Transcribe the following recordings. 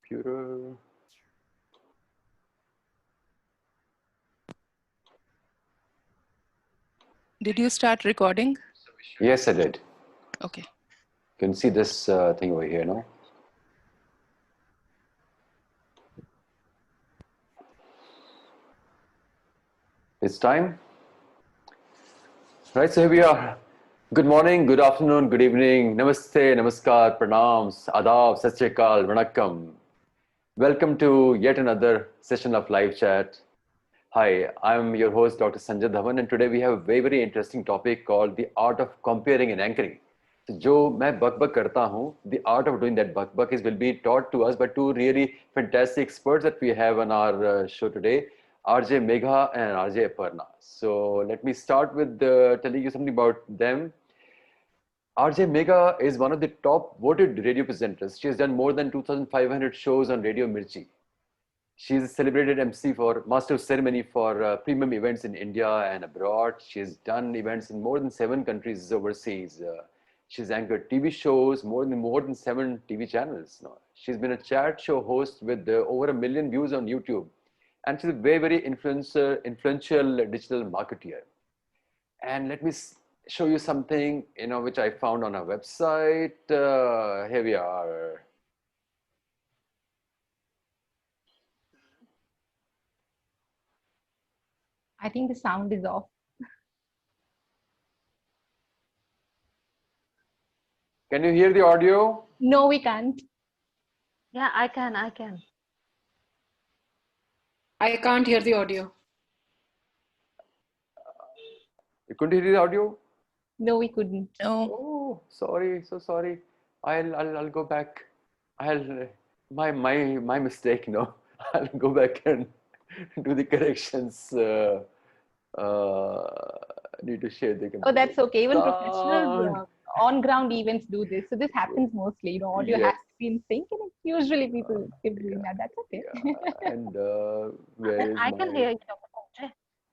Computer. Did you start recording? Yes, I did. Okay. You can see this thing over here, no? It's time. Right, so here we are. Good morning, good afternoon, good evening. Namaste, namaskar, pranams, adab, sat sri akal, vanakkam. Welcome to yet another session of live chat. Hi, I'm your host, Dr. Sanjay Dhawan, and today we have a very, very interesting topic called the art of comparing and anchoring. So, जो मैं बक करता हूँ, the art of doing that bak will be taught to us by two really fantastic experts that we have on our show today, RJ Megha and RJ Aparna. So let me start with telling you something about them. RJ Megha is one of the top voted radio presenters. She has done more than 2,500 shows on Radio Mirchi. She's a celebrated MC for Master of Ceremony for premium events in India and abroad. She's done events in more than 7 countries overseas. She's anchored TV shows, more than 7 TV channels. She's been a chat show host with over 1 million views on YouTube. And she's a very, very influential digital marketeer. And let me show you something, which I found on our website. Here we are. I think the sound is off. Can you hear the audio? No, we can't. Yeah, I can. I can't hear the audio. You couldn't hear the audio? No, we couldn't. No. Oh, sorry. So sorry. I'll go back. My mistake. No, I'll go back and do the corrections. Need to share the computer. Oh, that's okay. Even professional on-ground events do this. So this happens mostly. Audio has to be in sync, and usually people keep doing that. That's okay. Yeah. And where is I can hear you.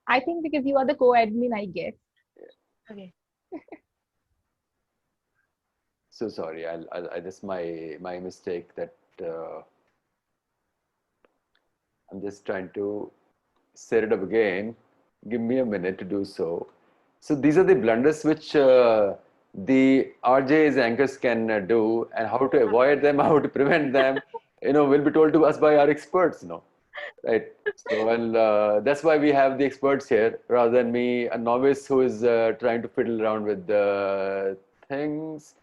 I think because you are the co-admin, I guess. Okay. So sorry. I that's my mistake that I'm just trying to set it up again. Give me a minute to do so. So these are the blunders which the RJs anchors can do, and how to avoid them, how to prevent them, will be told to us by our experts, right? So, and that's why we have the experts here rather than me, a novice who is trying to fiddle around with things.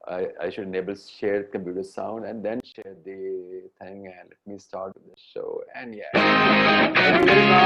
I should enable shared computer sound and then share the thing, and let me start with the show. And yeah, can you hear it now?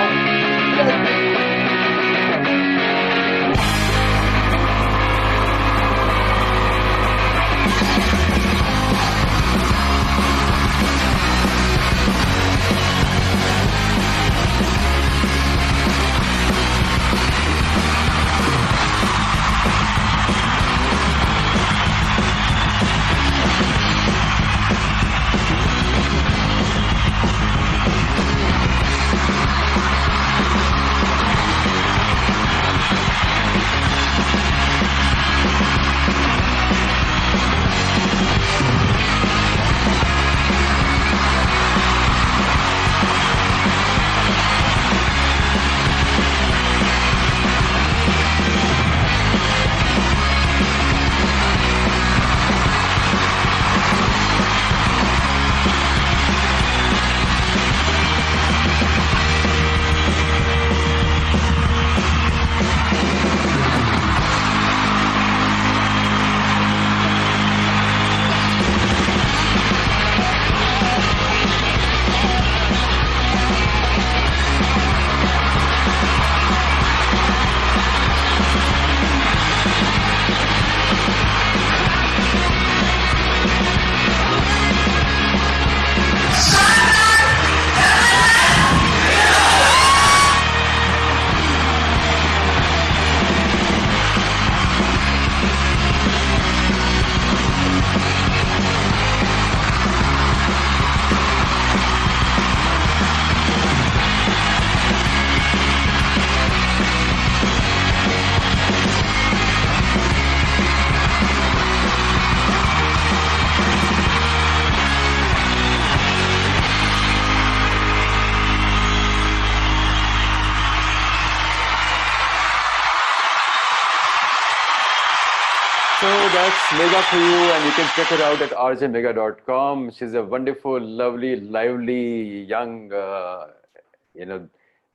that's Megha for you, and you can check her out at rjmegha.com. She's a wonderful, lovely, lively, young,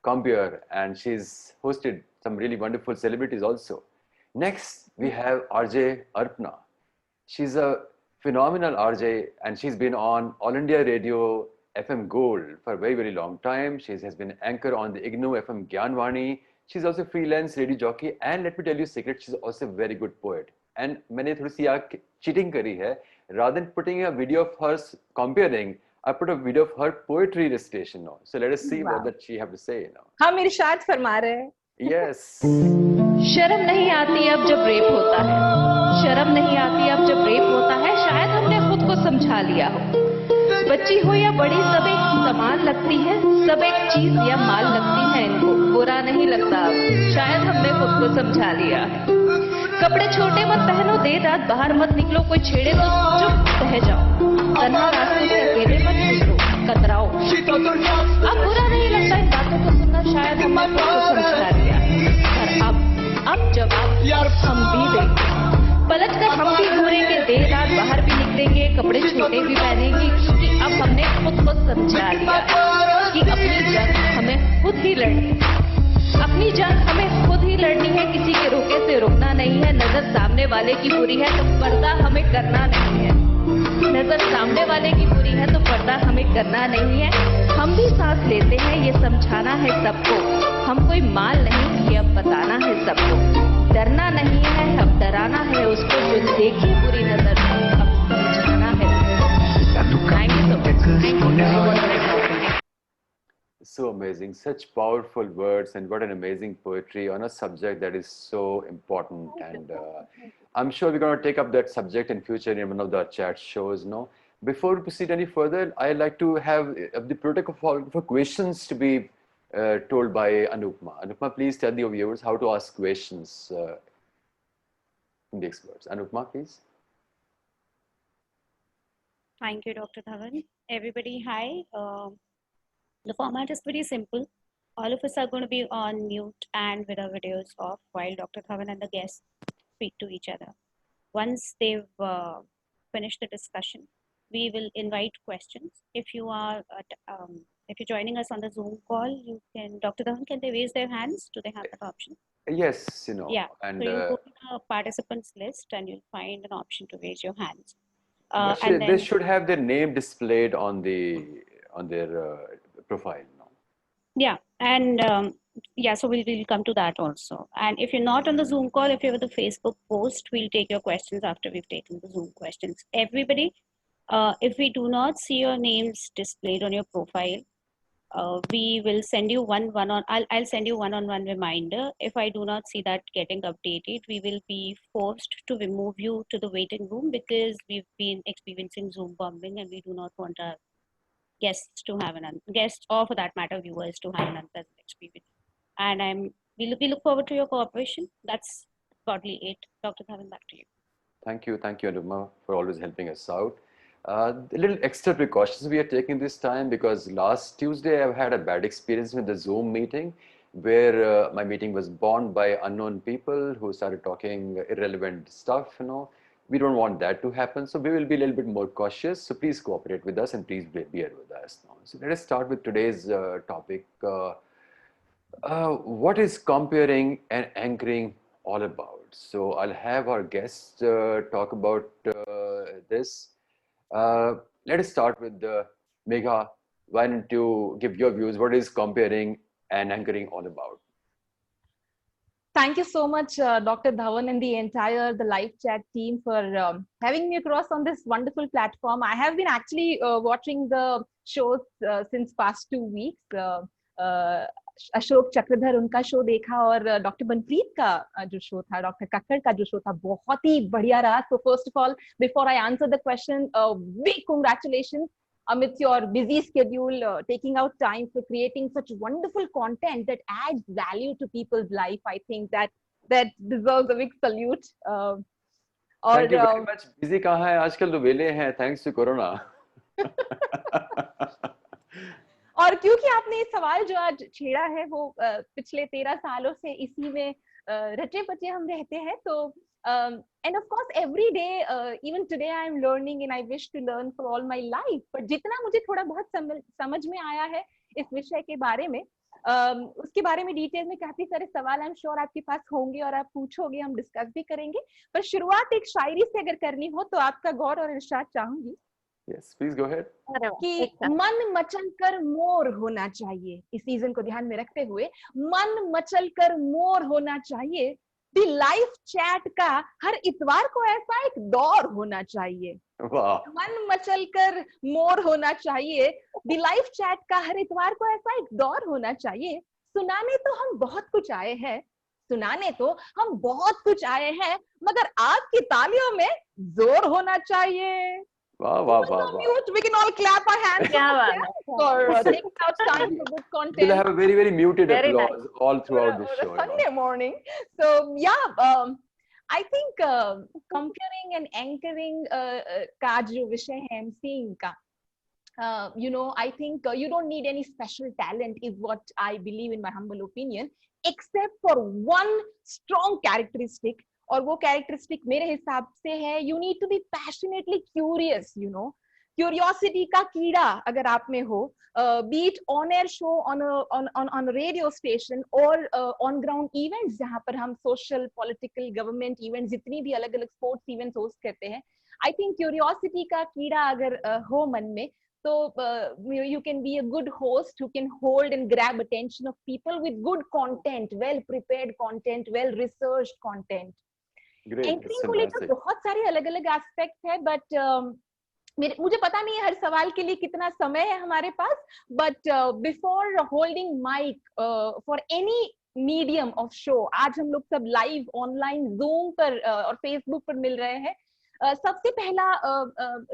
compeer, and she's hosted some really wonderful celebrities also. Next, we have RJ Arpana. She's a phenomenal RJ, and she's been on All India Radio FM Gold for a very, very long time. She has been anchor on the IGNU FM Gyanvani. She's also freelance radio jockey, and let me tell you a secret, she's also a very good poet. And मैंने थोड़ी सी यहाँ cheating करी है. Rather than putting a video of her comparing, I put a video of her poetry recitation now. So let us see what that she have to say now. हम इरशाद फरमा रहे हैं. Yes. शर्म नहीं आती अब जब रेप होता है, शर्म नहीं आती अब जब रेप होता है, शायद हमने खुद को समझा लिया हो. बच्ची हो या बड़ी सब एक समान लगती है, सब एक चीज या माल लगती है इनको, बुरा नहीं लगता अब, शायद हमने खुद को समझा लिया है. कपड़े छोटे मत पहनो, देर रात बाहर मत निकलो, कोई छेड़े तो चुप रह जाओ, तन्हा रास्ते से अकेले मत निकलो, कतराओ. अब बुरा नहीं लगता इन बातों को सुनना, शायद हमने खुद को समझा लिया. और अब जवाब हम भी देंगे, पलट कर हम भी घूरेंगे, देर रात बाहर भी निकलेंगे, कपड़े छोटे भी पहनेंगे, क्योंकि अब हमने खुद को समझा लिया कि अपनी जंग हमें खुद ही लड़नी है. अपनी जंग हमें खुद ही लड़नी है, किसी के रोके से रुकना नहीं है. नजर सामने वाले की बुरी है तो पर्दा हमें करना नहीं है, नजर सामने वाले की बुरी है तो पर्दा हमें करना नहीं है. हम भी सांस लेते हैं, ये समझाना है सबको, हम कोई माल नहीं, ये अब बताना है सबको. डरना नहीं है, अब डराना है उसको जो देखी बुरी नजर से, अब समझाना है. So amazing, such powerful words, and what an amazing poetry on a subject that is so important. And I'm sure we're going to take up that subject in future in one of the chat shows. No, before we proceed any further, I'd like to have the protocol for questions to be told by Anupma. Anupma, please tell the viewers how to ask questions from the experts. Anupma, please. Thank you, Dr. Dhawan. Everybody, hi. The format is pretty simple. All of us are going to be on mute and with our videos off while Dr. Dhawan and the guests speak to each other. Once they've finished the discussion, we will invite questions. If you are if you're joining us on the Zoom call, you can, Dr. Dhawan, can they raise their hands? Do they have that option? Yes, Yeah. And so you go to the participants list and you'll find an option to raise your hands. They should have their name displayed on their profile now. Yeah, and yeah, so we'll come to that also. And if you're not on the Zoom call, if you're with the Facebook post, we'll take your questions after we've taken the Zoom questions. Everybody, if we do not see your names displayed on your profile, we will send you I'll send you one-on-one reminder. If I do not see that getting updated, we will be forced to remove you to the waiting room because we've been experiencing Zoom bombing and we do not want our guests to have guests, or for that matter, viewers to have an unpleasant experience. And we look forward to your cooperation. That's broadly it. Dr. Dhawan, back to you. Thank you, Anupma, for always helping us out. A little extra precautions we are taking this time because last Tuesday I've had a bad experience with the Zoom meeting where my meeting was bombed by unknown people who started talking irrelevant stuff, We don't want that to happen, so we will be a little bit more cautious. So please cooperate with us and please bear with us now. So let us start with today's topic. What is comparing and anchoring all about? So I'll have our guests talk about this. Let us start with Megha. Why don't you give your views? What is comparing and anchoring all about? Thank you so much, Dr. Dhawan and the live chat team for having me across on this wonderful platform. I have been actually watching the shows since past 2 weeks. Ashok Chakradhar उनका show देखा और doctor बनप्रीत का जो show था, doctor Kakkar का जो show था, बहुत ही बढ़िया रहा. So first of all, before I answer the question, big congratulations amidst your busy schedule, taking out time for creating such wonderful content that adds value to people's life. I think that deserves a big salute. Thank you very much. Busy कहाँ है आजकल तो वेले हैं, thanks to Corona. और क्योंकि आपने इस सवाल जो आज छेड़ा है वो पिछले 13 सालों से इसी में रचे बचे हम रहते हैं, तो And of course, every day, even today, I am learning, and I wish to learn for all my life. But जितना मुझे थोड़ा बहुत समझ में आया है इस विषय के बारे में, उसके बारे में डिटेल में काफी सारे सवाल आई एम श्योर आपके पास होंगे और आप पूछोगे, हम डिस्कस भी करेंगे. पर शुरुआत एक शायरी से अगर करनी हो तो आपका गौर और इरशाद चाहूंगी. Yes, please go ahead. अरे वाह, कि एकदम। मन मचल कर मोर होना चाहिए. इस सीजन को ध्यान में रखते हुए मन मचल कर मोर होना चाहिए. द लाइव चैट का हर इतवार को ऐसा एक दौर होना चाहिए. Wow. मन मचल कर मोर होना चाहिए. द लाइव चैट का हर इतवार को ऐसा एक दौर होना चाहिए. सुनाने तो हम बहुत कुछ आए हैं, सुनाने तो हम बहुत कुछ आए हैं, मगर आपकी तालियों में जोर होना चाहिए. Wow, wow, wow, wow. Mute, we can all clap our hands क्या बात है, for taking out time for good We'll content. have a very, very muted Very applause all throughout the on a show. you know. Sunday morning. So yeah, I think comparing and anchoring का जो विषय है emceeing का, you know, I think you don't need any special talent is what I believe in my humble opinion, except for one strong characteristic. और वो characteristic मेरे हिसाब से है, you need to be passionately curious. You know, curiosity का कीड़ा अगर आप में हो, beat on air show, on radio station और ऑन ग्राउंड इवेंट्स जहां पर हम सोशल, पॉलिटिकल, गवर्नमेंट इवेंट्स, जितनी भी अलग अलग स्पोर्ट्स इवेंट्स होस्ट करते हैं, आई थिंक क्यूरियोसिटी का कीड़ा अगर हो मन में, तो you can be a good host who can hold and grab attention of people with good content, well prepared content, well researched content. Great. Anchoring That's को लेकर fantastic. बहुत सारे अलग अलग एस्पेक्ट है, बट मुझे पता नहीं है हर सवाल के लिए कितना समय है हमारे पास. But before holding mic for any medium of show, आज हम लोग सब लाइव ऑनलाइन जूम पर और फेसबुक पर मिल रहे हैं. सबसे पहला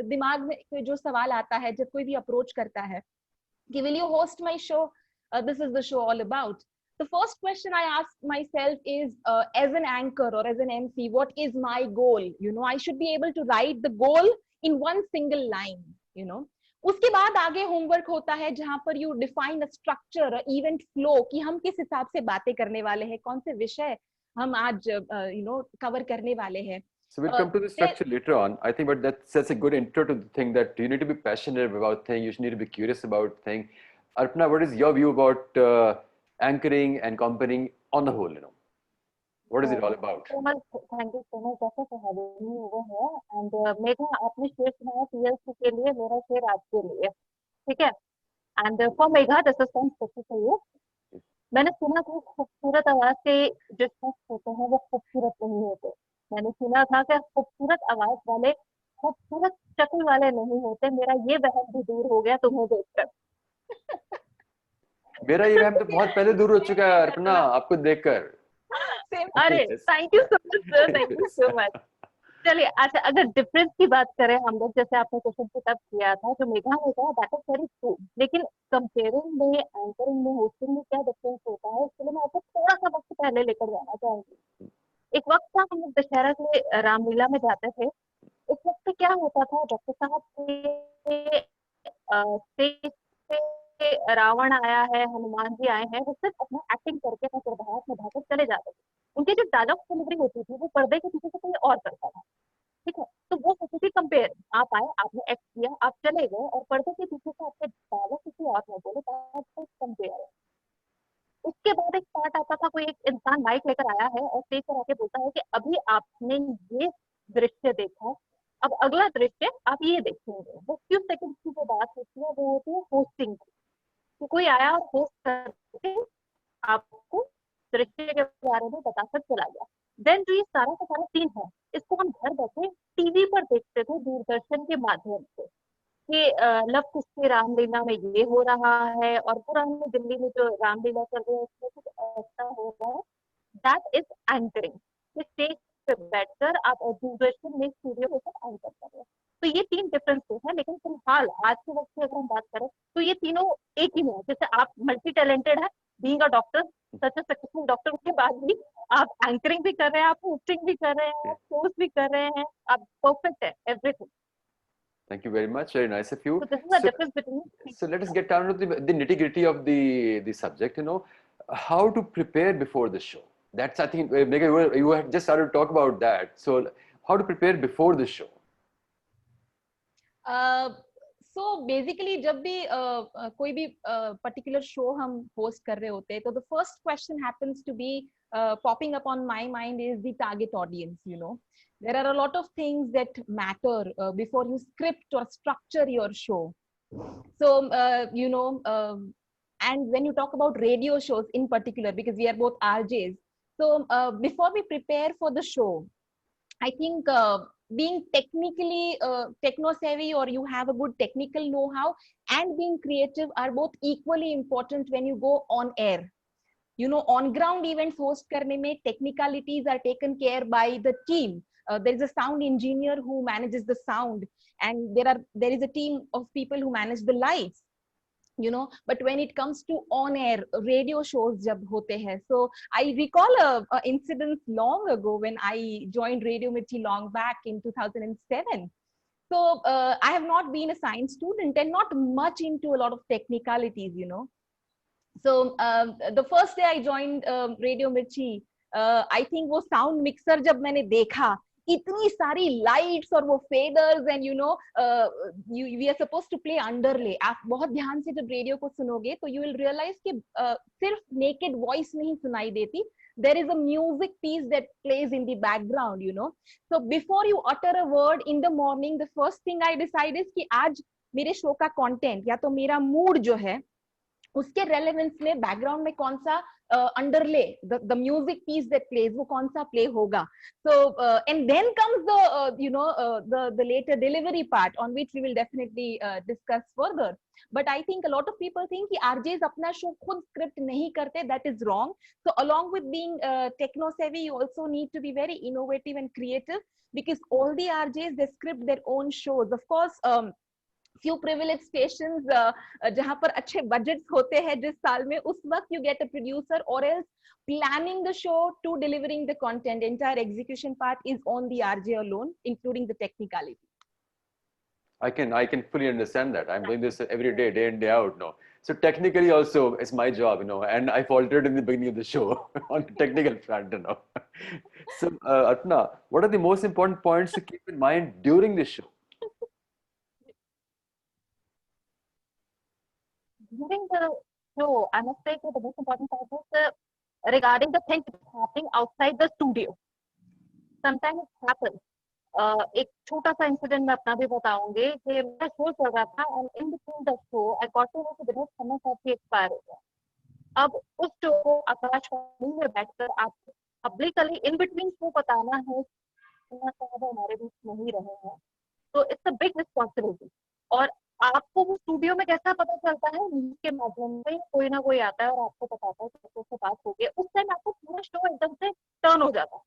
दिमाग में जो सवाल आता है जब कोई भी अप्रोच करता है कि will you host my show, this is the show all about. The first question I ask myself is, as an anchor or as an MC, what is my goal? You know, I should be able to write the goal in one single line. You know, उसके बाद आगे homework होता है जहां पर you define a structure, a event flow, कि हम किस हिसाब से बातें करने वाले हैं, कौन से विषय हम आज you know cover करने वाले हैं. So we'll come to the structure later on. I think, but that's a good intro to the thing that you need to be passionate about thing. You need to be curious about thing. Arpana, what is your view about anchoring and comparing on the whole? You know, what is it all about? Thank you so much जैसे for having me over here. And Megha, आपने शेर सुनाया TLC के लिए, मेरा शेर आपके लिए, ठीक है? And for Megha this is special for you. मैंने सुना था खूबसूरत आवाज के जो शख्स होते हैं वो खूबसूरत नहीं होते. मैंने सुना था कि खूबसूरत आवाज वाले खूबसूरत शक्ल वाले नहीं होते. मेरा ये वहम भी दूर हो गया तुम्हें देखकर. मेरा ये वहम तो बहुत पहले दूर हो चुका है अर्पना, आपको देखकर. अरे thank you so much sir, thank you so much. चलिए, अच्छा, अगर डिफरेंस की बात करें हम लोग, जैसे आपने क्वेश्चन पुट अप किया था जो मेघा ने कहा, दैट इज वेरी ट्रू. लेकिन कंपेयरिंग में, एंकरिंग में, होस्टिंग में क्या डिफरेंस होता है, इसके लिए मैं आपको थोड़ा सा वक्त पहले लेकर जाना चाहूंगी. एक वक्त था हम लोग दशहरा के रामलीला में जाते थे. उस वक्त पे क्या होता था, डॉक्टर साहब के स्टेज पे रावण आया है, हनुमान जी आए हैं, वो सिर्फ अपना एक्टिंग करके अपना किरदार निभाकर चले जाते थे. उनकी जो डायलॉग डिलीवरी होती थी वो पर्दे के पीछे से कोई और करता था, ठीक है? तो वो होती थी कंपेयर. आप आए, आपने एक्ट किया, आप चले गए, और पर्दे के पीछे से आपके डायलॉग किसी और ने बोले, कंपेयर है. उसके बाद एक पार्ट आता था, कोई एक इंसान माइक लेकर आया है और स्टेज पर आके बोलता है कि अभी आपने ये दृश्य देखा, अब अगला दृश्य आप ये देखेंगे. वो फ्यू सेकंड की जो बात होती है वो होती है होस्टिंग की. तो कोई आया और होस्ट करके आपको दृश्य के बारे में बताकर चला गया. देन जो ये सारा का सारा सीन है, इसको हम घर बैठे टीवी पर देखते थे दूरदर्शन के माध्यम से कि लव कुश के रामलीला में ये हो रहा है, और पुरानी दिल्ली में जो रामलीला चल रही है उसमें कुछ ऐसा हो रहा है. That is anchoring. स्टेज पे बैठकर आप दूरदर्शन में स्टूडियो होकर एंकर कर रहे हो. तो ये तीन डिफरेंसेस हैं. लेकिन फिलहाल आज के वक्त की अगर हम बात करें तो ये तीनों एक ही में है. जैसे आप मल्टी टैलेंटेड है, being a doctor, such A successful doctor के बाद भी आप एंकरिंग भी कर रहे हैं, आप होस्टिंग भी कर रहे हैं, आप शोज भी कर रहे हैं, आप परफेक्ट है everything. Thank you very much. Very nice of you. So this is the So- difference between. So let us get down to the nitty-gritty of the subject. You know, how to prepare before the show. That's, I think, Megha, you had just started to talk about that. So how to prepare before the show? So basically जब भी कोई भी particular show हम host कर रहे होते हैं, तो the first question happens to be popping up on my mind is the target audience. You know, there are a lot of things that matter before you script or structure your show. So and when you talk about radio shows in particular, because we are both RJs, so before we prepare for the show, I think being technically techno savvy, or you have a good technical know-how, and being creative are both equally important when you go on air. You know, on ground events host karne mein, technicalities are taken care by the team. There is a sound engineer who manages the sound, and there is a team of people who manage the lights. You know, but when it comes to on air radio shows jab hote hai, so I recall a incident long ago when I joined Radio Mirchi long back in 2007. So I have not been a science student and not much into a lot of technicalities, you know. So the first day I joined Radio Mirchi, I think वो sound mixer जब मैंने देखा, इतनी सारी lights और वो faders, and you know we are supposed to play underlay. आप बहुत ध्यान से जब रेडियो को सुनोगे तो you will realize कि सिर्फ naked voice नहीं सुनाई देती. There is a music piece that plays in the background, you know. So before you utter a word in the morning, the first thing I decide is कि आज मेरे show का content या तो मेरा mood जो है उसके रेलेवेंस में बैकग्राउंड में कौन सा underlay the music piece that plays वो कौन सा प्ले होगा. So and then comes the you know the letter delivery part on which we will definitely discuss further. But I think a lot of people think कि RJs अपना show खुद script नहीं करते. That is wrong. So along with being techno savvy, you also need to be very innovative and creative, because all the RJs they script their own shows. Of course few privileged stations जहां पर अच्छे budgets होते हैं जिस साल में, उस वक्त you get a producer, or else planning the show to delivering the content, entire execution part is on the RJ alone, including the technicality. I can fully understand that. I'm doing this every day, day in, day out. No, so technically also it's my job, you know, and I faltered in the beginning of the show on the technical front, you know. So Arpana, what are the most important points to keep in mind during the show? During the show, I must say that the most important part is regarding the things happening outside the studio. Sometimes it happens. एक छोटा सा incident मैं अपना भी बताऊंगी कि मेरा show चल रहा था, and in between the show I got to know कि विनोद खन्ना साहब की एक्सपायर हो गया. अब उस शो को आकाशवाणी में बैठकर आप पब्लिकली इन बिटवीन शो बताना है खन्ना साहब हमारे बीच नहीं रहे हैं, तो इट्स अ बिग रिस्पॉन्सिबिलिटी. और आपको वो स्टूडियो में कैसा पता चलता है, न्यूज के माध्यम से कोई ना कोई आता है और आपको बताता है कि से बात हो गई. उस टाइम आपको पूरा शो एकदम से टर्न हो जाता है.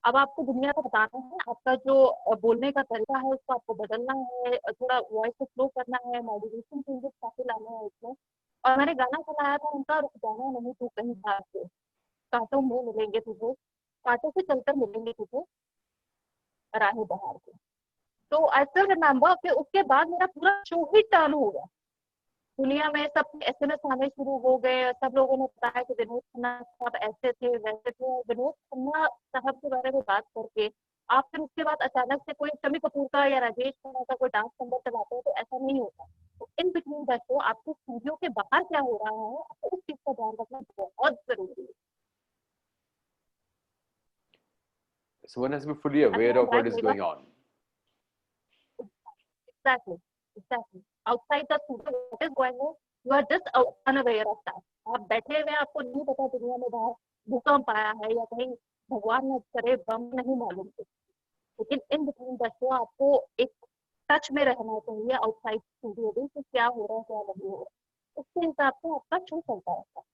अब आपको दुनिया को बताना है, आपका जो बोलने का तरीका है उसको आपको बदलना है, थोड़ा वॉइस को स्लो करना है, मॉड्यूलेशन चेंजेस काफी लाने हैं इसमें. और मैंने गाना चलाया था उनका, रुक जाना नहीं तू कहीं बाहर से, कांटों में मिलेंगे तुझे, कांटों से चलकर मिलेंगे तुझे राहें बहार के. तो आई स्टिल रिमेम्बर कि उसके बाद मेरा पूरा शो ही टर्न हो गया. दुनिया में सब SMS आने शुरू हो गए, सब लोगों ने बताया कि विनोद खन्ना साहब ऐसे थे वैसे थे. विनोद खन्ना साहब के बारे में बात करके आप फिर उसके बाद अचानक से कोई शम्मी कपूर का या राजेश खन्ना का कोई डांस नंबर चलाते हो तो ऐसा नहीं होता. तो इन बिटवीन द शो आपको स्टूडियो के बाहर क्या हो रहा है आपको उस चीज का ध्यान रखना बहुत जरूरी है. So one has to be fully aware of what is going on. Exactly. Outside the studio, what is going on, you are just unaware of that. आप बैठे हुए आपको नहीं पता दुनिया में बाहर भूकंप आया है या कहीं भगवान न करे बम नहीं मालूम कुछ. लेकिन इन बिटवीन द शो आपको एक टच में रहना चाहिए आउटसाइड स्टूडियो भी कि क्या हो रहा है क्या नहीं हो रहा है. उसके हिसाब से आपका शो चलता रहता है.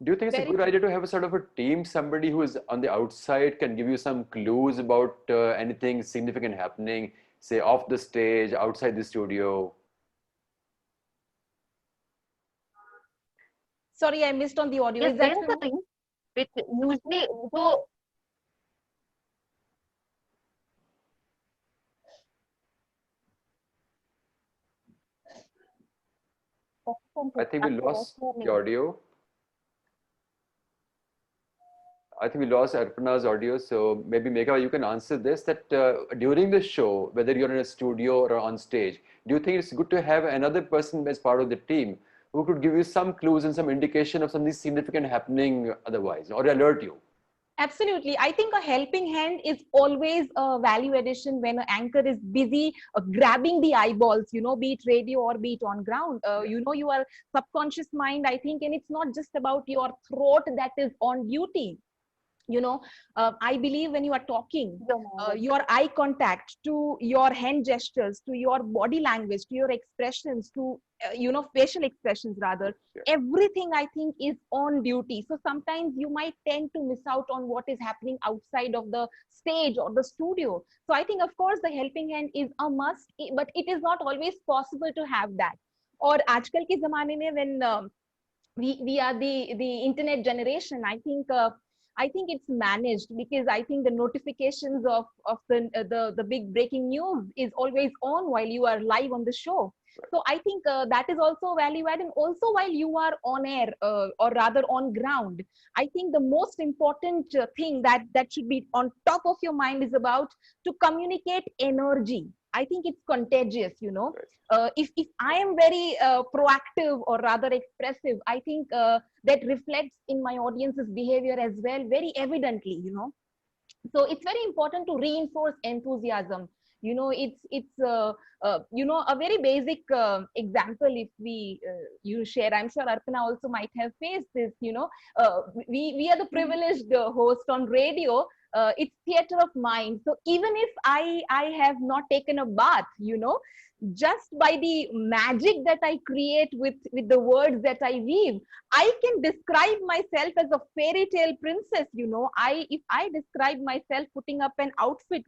Do you think it's a good idea to have a sort of a team, somebody who is on the outside can give you some clues about anything significant happening, say off the stage, outside the studio? Sorry, I missed on the audio. Yes, Is that there is a thing which usually जो I think we lost the audio. I think we lost Arpana's audio, so maybe Megha, you can answer this. That during the show, whether you're in a studio or on stage, do you think it's good to have another person as part of the team who could give you some clues and some indication of something significant happening otherwise, or alert you? Absolutely. I think a helping hand is always a value addition when an anchor is busy grabbing the eyeballs, be it radio or be it on ground. Your subconscious mind, I think, and it's not just about your throat that is on duty. I believe when you are talking, your eye contact, to your hand gestures, to your body language, to your expressions, to facial expressions rather, everything I think is on duty. So sometimes you might tend to miss out on what is happening outside of the stage or the studio. So I think, of course, the helping hand is a must, but it is not always possible to have that. Or आजकल के ज़माने में when we are the internet generation, I think it's managed, because I think the notifications of the big breaking news is always on while you are live on the show. So I think that is also value add. And also while you are on air, or rather on ground, I think the most important thing that should be on top of your mind is about to communicate energy. I think it's contagious, if I am very proactive or rather expressive, I think that reflects in my audience's behavior as well, very evidently, So it's very important to reinforce enthusiasm. It's a very basic example. If you share, I'm sure Arpana also might have faced this. We are the privileged host on radio. It's theater of mind. So even if I have not taken a bath, just by the magic that I create with the words that I weave, I can describe myself as a fairy tale princess. If I describe myself putting up an outfit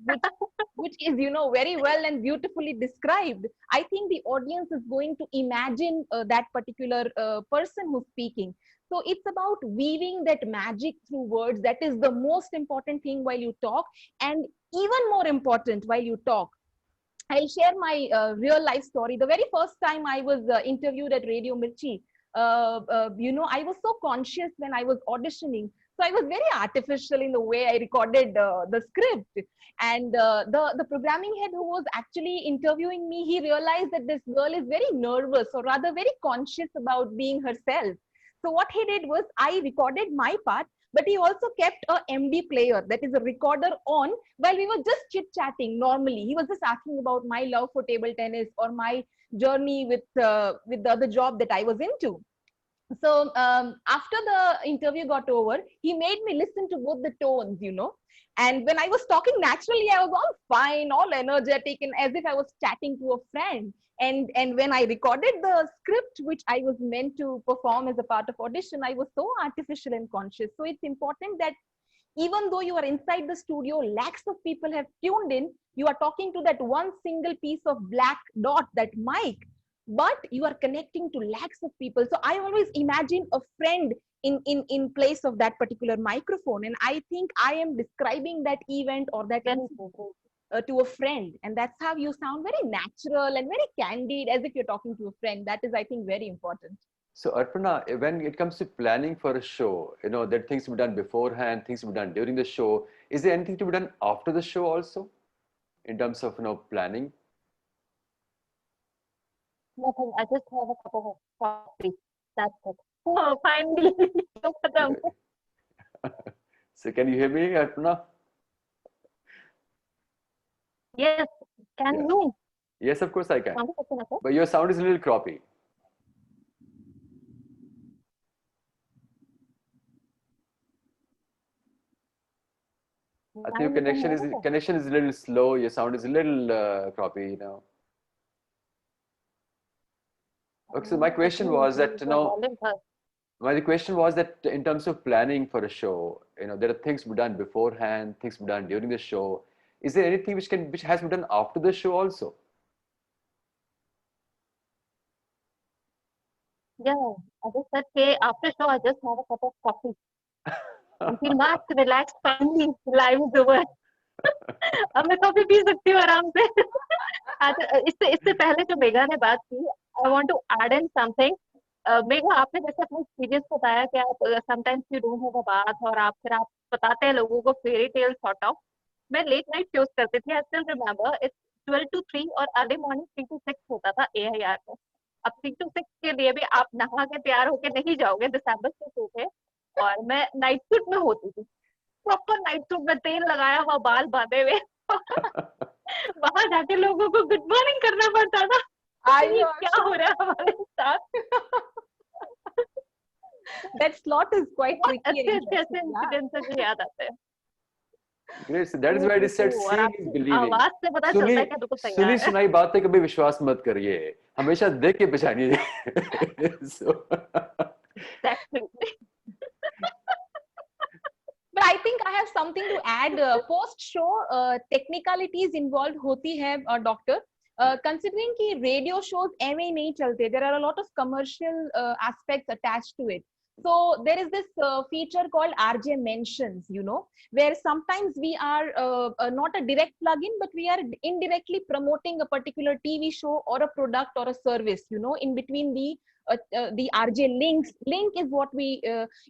which is very well and beautifully described, I think the audience is going to imagine that particular person who's speaking. So it's about weaving that magic through words. That is the most important thing while you talk, and even more important while you talk. I'll share my real life story. The very first time I was interviewed at Radio Mirchi, I was so conscious when I was auditioning. So I was very artificial in the way I recorded the script. And the programming head who was actually interviewing me, he realized that this girl is very nervous, or rather very conscious about being herself. So what he did was, I recorded my part, but he also kept a MD player, that is a recorder, on while we were just chit-chatting normally. He was just asking about my love for table tennis or my journey with the other job that I was into. So after the interview got over, he made me listen to both the tones, And when I was talking naturally, I was all fine, all energetic, and as if I was chatting to a friend. And when I recorded the script, which I was meant to perform as a part of audition, I was so artificial and conscious. So it's important that even though you are inside the studio, lakhs of people have tuned in, you are talking to that one single piece of black dot, that mic, but you are connecting to lakhs of people. So I always imagine a friend in place of that particular microphone. And I think I am describing that event or that to a friend. And that's how you sound very natural and very candid, as if you're talking to a friend. That is, I think, very important. So Arpana, when it comes to planning for a show, that things to be done beforehand, things to be done during the show. Is there anything to be done after the show also, in terms of planning? Nothing. I just have a cup of coffee. That's it. Oh, finally. So can you hear me, Arpana? Yes. Can you? Yes, of course I can. But your sound is a little croppy. I think your connection is a little slow. Your sound is a little croppy now. Okay, so my question was that in terms of planning for a show, there are things to be done beforehand, things to be done during the show. Is there anything which has to be done after the show also? Yeah, I just said, okay, after show, I just have a cup of coffee. Feel much relaxed, finally, live is over. अब मैं coffee P सकती हूँ आराम से. इससे पहले जो मेघा ने बात की, I want to add in something. Megha, आपने जैसे अपने एक्सपीरियंस बताया कि आप sometimes you don't have a bath और आप बताते हैं लोगों को फेरी टेल सॉर्ट ऑफ। मैं लेट नाइट शोज करती थी, I still remember it's 12 to 3 और अर्ली मॉर्निंग 3 to 6 होता था AIR में। अब 3 to 6 के लिए भी आप नहा के तैयार होके नहीं जाओगे, दिसंबर से शो थे और मैं नाइट सूट में होती थी, प्रॉपर नाइट सूट में, तेल लगाया हुआ, बाल बांधे हुए वहां जाके लोगों को गुड मॉर्निंग करना पड़ता था। ये क्या हो रहा है हमारे साथ। That slot is quite बहुत tricky and अच्छे interesting, yeah. इंसिडेंट्स मुझे याद आते हैं। Great. So that is why it is said, और seeing is आपकी believing. आवाज से पता चलता है कि बिल्कुल सुनी तैयार है। सुनाई बातें कभी विश्वास मत करिए, हमेशा देख के पहचानिए। So, Exactly. But I think I have something to add. Post show technicalities involved होती है doctor. Considering कि radio shows ऐਵੇਂ ही नहीं चलते, there are a lot of commercial aspects attached to it. So there is this feature called RJ Mentions, you know, where sometimes we are not a direct plug-in, but we are indirectly promoting a particular TV show or a product or a service, you know, in between the RJ links. Link is what we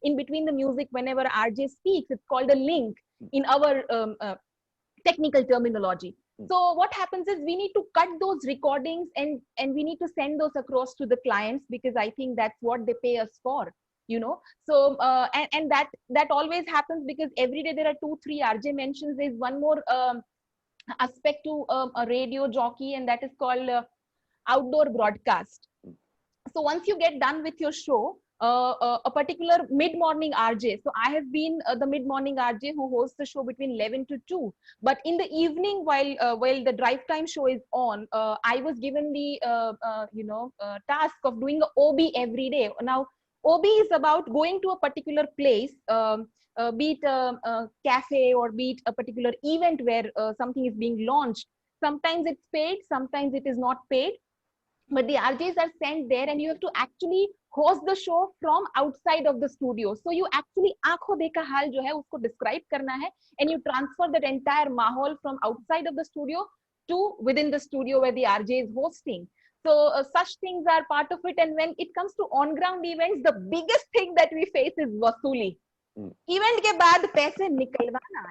in between the music, whenever RJ speaks, it's called a link in our technical terminology. So what happens is we need to cut those recordings and we need to send those across to the clients, because I think that's what they pay us for, you know. So and that always happens because every day there are 2-3 RJ mentions. There's one more aspect to a radio jockey, and that is called outdoor broadcast. So once you get done with your show, a particular mid-morning RJ. So I have been the mid-morning RJ who hosts the show between 11 to 2. But in the evening, while the drive time show is on, I was given the task of doing a OB every day. Now, OB is about going to a particular place, be it a cafe or be it a particular event where something is being launched. Sometimes it's paid, sometimes it is not paid. But the RJs are sent there and you have to actually host the show from outside of the studio. So you actually aankhon dekha hal jo hai usko describe karna hai, and you transfer that entire mahol from outside of the studio to within the studio where the RJ is hosting. So such things are part of it. And when it comes to on-ground events, the biggest thing that we face is wasuli. Event के बाद पैसे निकलवाना.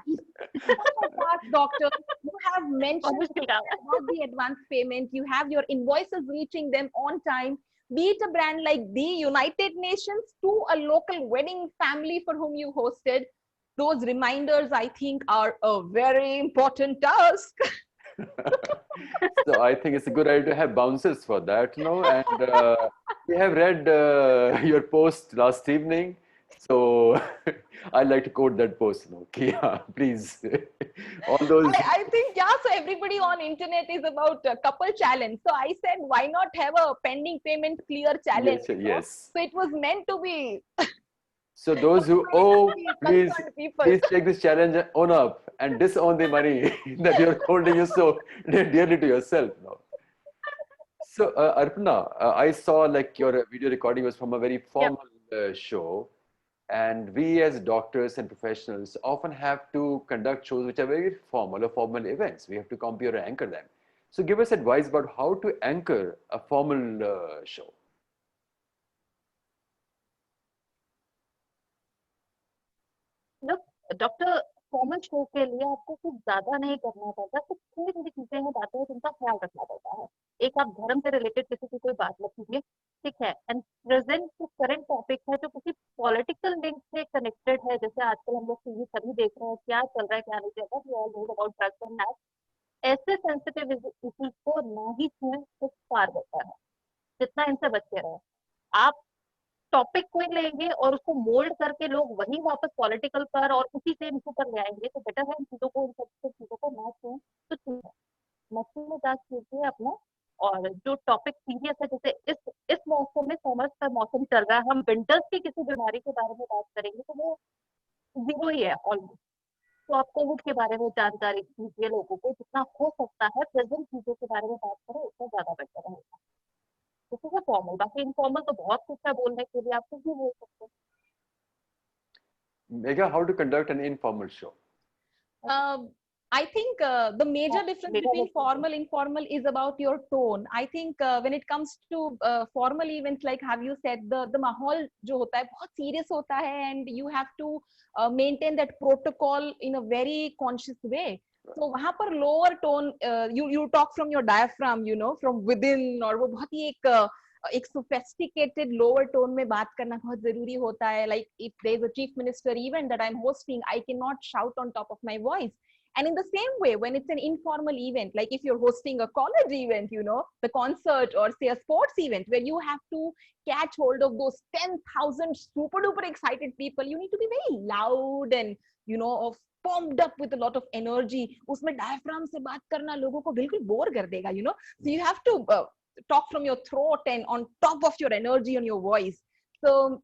Doctor, you have mentioned about the advance payment. You have your invoices reaching them on time. Be it a brand like the United Nations to a local wedding family for whom you hosted, those reminders, I think, are a very important task. So I think it's a good idea to have bouncers for that, you know. And we have read your post last evening. So I'd like to quote that post, you know. Yeah, please. All those. I think, yeah, so everybody on internet is about a couple challenge. So I said, why not have a pending payment clear challenge? Yes, you know? yes. So it was meant to be. So those who owe, please people. take this challenge and own up and disown the money that you're holding you so dearly to yourself. You know? So Arpana, I saw like your video recording was from a very formal show. And we as doctors and professionals often have to conduct shows which are very formal or formal events. We have to compare or anchor them. So give us advice about how to anchor a formal show. Look, doctor, formal show के लिए आपको कुछ ज्यादा नहीं करना पड़ता, कुछ थोड़ी थोड़ी चीजें हैं, बातें हैं जिनका ख्याल रखना पड़ता है। एक, आप धर्म से रिलेटेड किसी की कोई बात मत कीजिए, ठीक है। एंड प्रेजेंट जो करंट टॉपिक है जो किसी पॉलिटिकल लिंक से कनेक्टेड है, जैसे आजकल हम लोग टीवी सभी देख रहे हैं, क्या चल रहा है क्या नहीं चल रहा है, we all know about drugs and that, ऐसे सेंसिटिव इश्यूज को ना ही छुएं तो फार बेहतर है, जितना इनसे बच के रहे। आप टॉपिक कोई लेंगे और उसको मोल्ड करके लोग वही वापस पॉलिटिकल पर और उसी सेम इशू पर ले आएंगे, तो बेटर है इन चीजों को, इन सब चीजों को ना छुएं तो छुएं, मसूलदार कीजिए अपना। और जो टॉपिक सीरियस है, जैसे इस मौसम में, समर्स का मौसम चल रहा है, हम विंटर्स की किसी बीमारी के बारे में बात करेंगे तो वो जीरो ही है ऑलमोस्ट। तो आप कोविड के बारे में जानकारी दीजिए लोगों को, जितना हो सकता है प्रेजेंट चीजों के बारे में बात करें, उतना ज्यादा बेटर रहेगा। दिस इज अ फॉर्मल, बाकी इनफॉर्मल तो बहुत कुछ है बोलने के लिए, आप कुछ भी बोल सकते हैं। Megha, how to conduct an informal show? I think the major difference between formal informal is about your tone. I think when it comes to formal events, like have you said, the mahal जो होता है बहुत serious होता है, and you have to maintain that protocol in a very conscious way. So वहाँ पर lower tone, you talk from your diaphragm, you know, from within, और वो बहुत ही एक sophisticated lower tone में बात करना बहुत जरूरी होता है. Like if there is a chief minister event that I'm hosting, I cannot shout on top of my voice. And in the same way, when it's an informal event, like if you're hosting a college event, you know, the concert, or say a sports event where you have to catch hold of those 10,000 super duper excited people, you need to be very loud and, you know, pumped up with a lot of energy. Usme diaphragm se baat karna logo ko bilkul bore kar dega, you know. So you have to talk from your throat and on top of your energy on your voice. So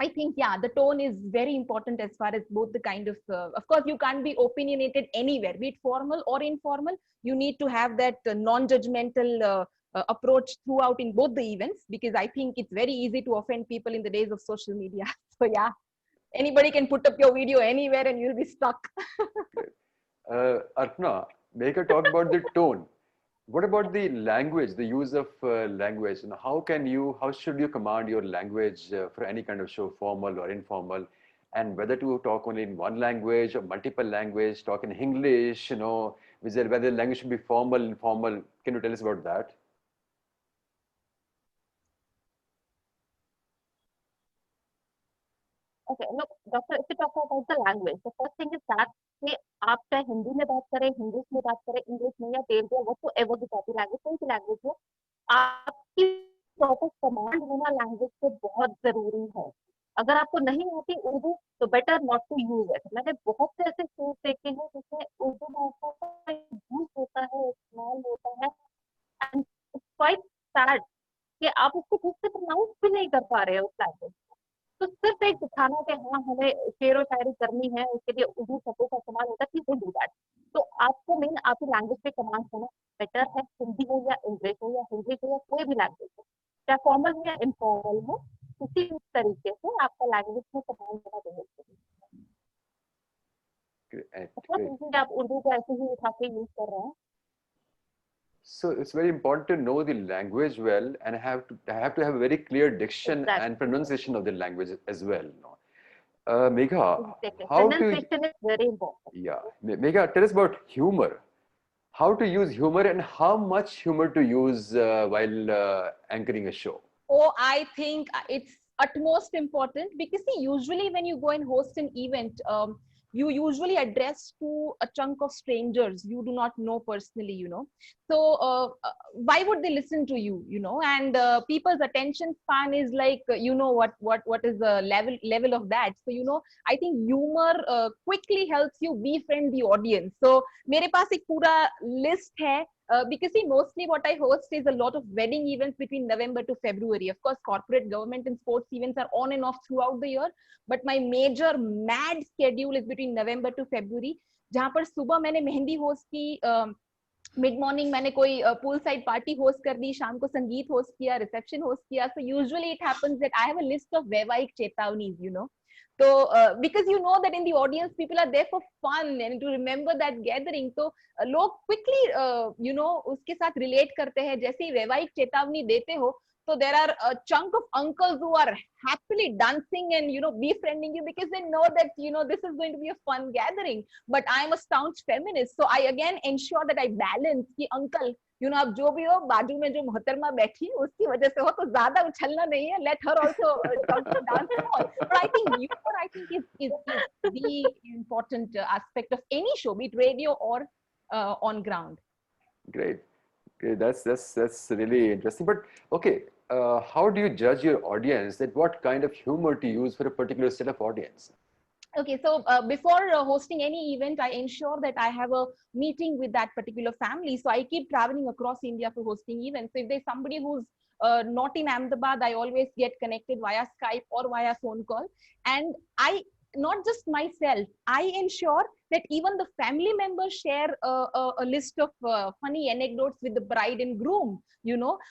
I think, yeah, the tone is very important as far as both the kind of course, you can't be opinionated anywhere, be it formal or informal. You need to have that non-judgmental approach throughout in both the events, because I think it's very easy to offend people in the days of social media. So yeah, anybody can put up your video anywhere and you'll be stuck. Arpana, Megha talked about the tone. What about the language, the use of language? And how should you command your language for any kind of show, formal or informal? And whether to talk only in one language or multiple language, talk in English, you know, whether the language should be formal, informal. Can you tell us about that? Okay, look, doctor, if you talk about the language, the first thing is that कि आप चाहे हिंदी में बात करें, English में बात करें, English में या तेलुगु या व्हाटएवर गुजराती लैंग्वेज, कोई भी लैंग्वेज हो, आपकी प्रॉपर कमांड होना लैंग्वेज पे बहुत जरूरी है. अगर आपको नहीं आती उर्दू तो better not to use it. मैंने बहुत से ऐसे शोज देखे हैं जिसमें उर्दू भाषा का यूज होता है, इस्तेमाल होता है, एंड इट्स क्वाइट सैड कि आप उसको ठीक से प्रोनाउंस भी नहीं कर पा रहे हो उस लैंग्वेज. तो सिर्फ एक दिखाना कि हाँ हमें शेर व शायरी करनी है, उसके लिए उर्दू शब्दों का इस्तेमाल होता है, प्लीज डोंट डू दैट. तो आपको मेन आपकी लैंग्वेज पे कमांड होना बेटर है, हिंदी हो या इंग्लिश हो या हिंदी हो या कोई भी लैंग्वेज हो, चाहे फॉर्मल हो या इनफॉर्मल हो, उसी तरीके से आपका लैंग्वेज में कमांड होना बहुत जरूरी है. आप उर्दू को ऐसे ही उठा के यूज कर रहे हैं. So it's very important to know the language well, and have to have a very clear diction and pronunciation of the language as well. Megha, pronunciation is very important. Yeah, Megha, tell us about humor. How to use humor and how much humor to use while anchoring a show. Oh, I think it's utmost important, because see, usually when you go and host an event, you usually address to a chunk of strangers you do not know personally, you know. So why would they listen to you, you know? And people's attention span is like, you know, what is the level of that. So, you know, I think humor quickly helps you befriend the audience. So मेरे पास एक पूरा list है. Because see, mostly what I host is a lot of wedding events between November to February. Of course, corporate, government and sports events are on and off throughout the year. But my major mad schedule is between November to February. जहाँ पर सुबह मैंने mehndi host की, mid morning मैंने कोई pool side party host कर दी, शाम को संगीत होस्ट किया, रिसेप्शन होस्ट किया. So usually it happens that I have a list of वैवाहिक चेतावनी, you know. So because you know that in the audience people are there for fun and to remember that gathering, तो लोग quickly you know उसके साथ relate करते हैं. जैसे ही वैवाहिक चेतावनी देते हो, so there are a chunk of uncles who are happily dancing and, you know, befriending you, because they know that, you know, this is going to be a fun gathering. But I am a staunch feminist, so I again ensure that I balance कि uncle, you know, आप जो भी हो, बाजू में जो मोहतरमा बैठी है उसकी वजह से हो, तो ज्यादा उछलना नहीं है. Let her also come to dance and all. But I think humor, I think is the important aspect of any show, be it radio or on ground. Great. That's really interesting. But okay, how do you judge your audience that what kind of humor to use for a particular set of audience? Okay, so before hosting any event, I ensure that I have a meeting with that particular family. So I keep traveling across India for hosting events. So if there's somebody who's not in Ahmedabad, I always get connected via Skype or via phone call. And I not just myself, I ensure that even the family members share a list of funny anecdotes with the bride and groom,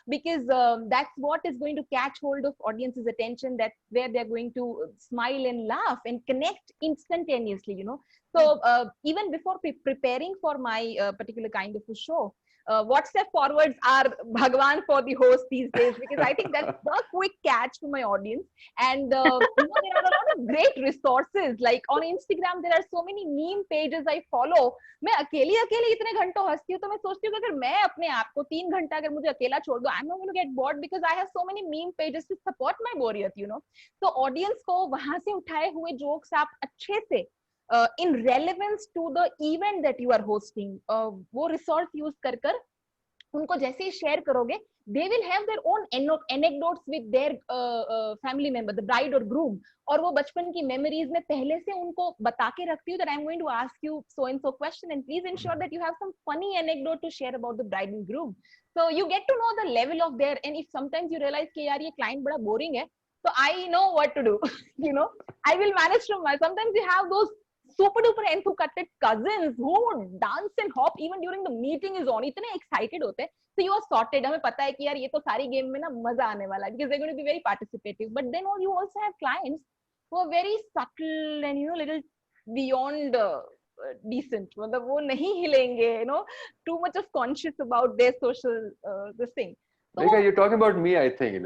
because that's what is going to catch hold of audience's attention. That's where they're going to smile and laugh and connect instantaneously. So even before preparing for my particular kind of a show, WhatsApp forwards are Bhagwan for the host these days, because I think that's the quick catch to my audience. And there are a lot of great resources. Like on Instagram, there are so many meme pages I follow. मैं अकेली इतने घंटों हंसती हूँ, तो मैं सोचती हूँ कि अगर मैं अपने आप को 3 घंटा अगर मुझे अकेला छोड़ दो, I'm not going to get bored because I have so many meme pages to support my बोरियत. तो ऑडियंस को वहां से उठाए हुए जोक्स आप अच्छे से in relevance to the event that you are hosting, वो resource use कर उनको जैसे ही शेयर करोगे, they will have their own anecdotes with their family member, the bride or groom, और वो बचपन की memories में पहले से उनको बता के रखती हूँ that I'm going to ask you so and so question, and please ensure that you have some funny anecdote to share about the bride and groom. So you get to know the level of their, and if sometimes you realize कि यार ये client बड़ा boring है, so I know what to do. I will manage from my. Sometimes you have those super duper enthusiastic cousins who would dance and hop even during the meeting is on. इतने excited होते हैं. So you are sorted. हमें पता है कि यार ये तो सारी game में ना मजा आने वाला है, because they're going to be very participative. But then you also have clients who are very subtle and little beyond decent. मतलब वो नहीं हिलेंगे. Too much of conscious about their social this thing. Megha, you're talking about me, I think,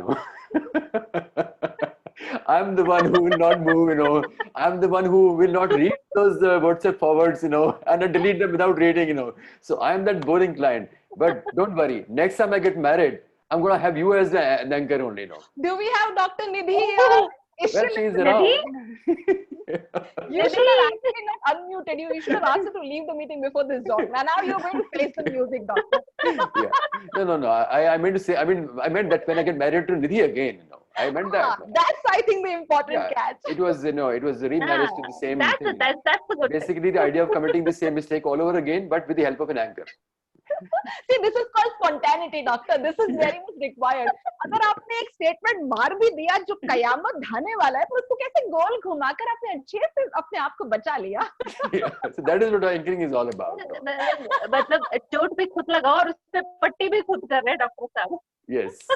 I'm the one who will not move, I'm the one who will not read those WhatsApp forwards, and not delete them without reading, So I'm that boring client. But don't worry, next time I get married, I'm going to have you as an anchor only, Do we have Dr. Nidhi? Well, she's around. You should have actually not unmuted you. You should have asked her to leave the meeting before this, doctor. And now you're going to face the music, doctor. Yeah. No. I meant to say, I meant that when I get married to Nidhi again, I meant that. That's, I think, the important catch. It was, it was remarriage to the same thing. That's a good Basically, the idea of committing the same mistake all over again, but with the help of an anchor. See, this is called spontaneity, doctor. This is very much required. अगर आपने एक statement मार भी दिया जो कयामत ढाने वाला है, तो उसको कैसे गोल घुमाकर आपने अच्छे से अपने आप को बचा लिया? So that is what anchoring is all about. मतलब चोट भी खुद लगाओ और उससे पट्टी भी खुद कर रहे हैं डॉक्टर साहब. Yes.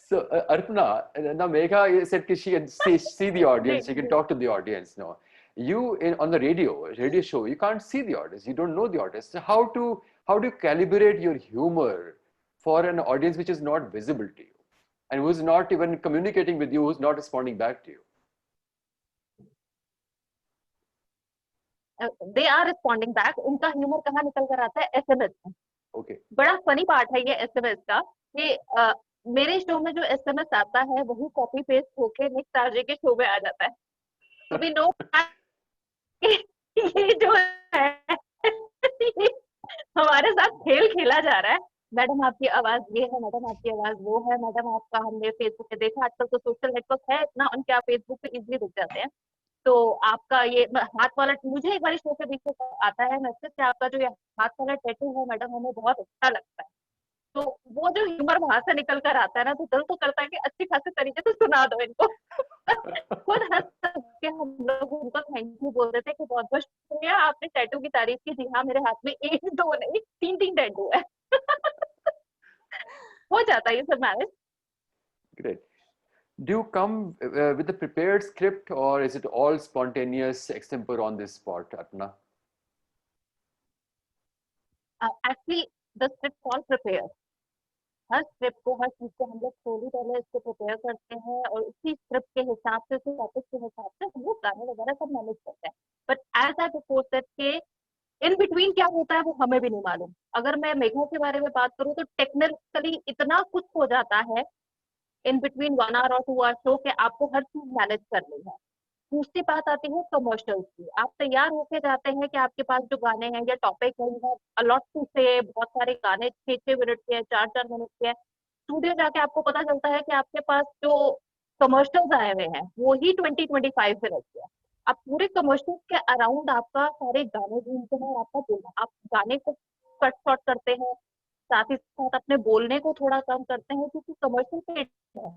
So Arpana, now Megha said that she can see the audience, she can talk to the audience. No, you on the radio show, you can't see the audience, you don't know the audience. So how do you calibrate your humor for an audience which is not visible to you and who is not even communicating with you, who's not responding back to you? They are responding back. उनका humour कहाँ निकल कर आता है? SMS में. Okay. बड़ा funny part है ये SMS का कि मेरे शो में जो SMS आता है वही कॉपी पेस्ट होके नेक्स्ट आरजे के शो में आ जाता है. तो वी नो ये जो है हमारे साथ खेल खेला जा रहा है. मैडम आपकी आवाज ये है, मैडम आपकी आवाज वो है, मैडम आपका हमने फेसबुक पे देखा, आजकल तो सोशल नेटवर्क है इतना, उनके आप फेसबुक पे इजीली दिख जाते हैं. तो आपका ये हाथ वाला, मुझे एक बार शो के बीच में आता है मैसेज से आपका जो ये हाथ वाला टैटू है मैडम हमें बहुत अच्छा लगता है. तो वो जो ह्यूमर वहां से निकल कर आता है ना, तो दिल तो करता है कि अच्छी खासी तरीके से सुना दो इनको. खुद हंस के हम लोग उनको थैंक यू बोल देते कि बहुत बहुत शुक्रिया आपने टैटू की तारीफ की. जी हाँ, मेरे हाथ में 1 2 नहीं 3 टैटू है. हो जाता है ये सब manage. Great. Do you come with a prepared script or is it all spontaneous extempore on this spot, Arpana? Actually, the script all prepared. Her script को, हर चीज को हम लोग थोड़ी पहले इसको प्रिपेयर करते हैं और उसी स्क्रिप्ट के हिसाब से, उसी टॉपिक के हिसाब से हम लोग गाने वगैरह सब मैनेज करते हैं. But as I before said के इन बिटवीन क्या होता है वो हमें भी नहीं मालूम. अगर मैं मेघा के बारे में बात करूँ तो टेक्निकली इतना कुछ हो जाता है इन बिटवीन 1 hour और 2 hour शो के आपको हर चीज मैनेज करनी है. दूसरी बात आती है कमर्शियल्स की. आप तैयार होके जाते हैं कि आपके पास जो गाने हैं या टॉपिक है, you have a lot to say, बहुत सारे गाने 6-6 मिनट के हैं, 4-4 मिनट के हैं. स्टूडियो जाके आपको पता चलता है कि आपके पास जो कमर्शियल्स आए हुए हैं वो ही 20-25 मिनट के हैं. आप पूरे कमर्शियल्स के अराउंड आपका सारे गाने ढूंढते हैं, आपका बोलना, आप गाने को कट शॉर्ट करते हैं, साथ ही साथ अपने बोलने को थोड़ा कम करते हैं, क्योंकि कमर्शियल पे है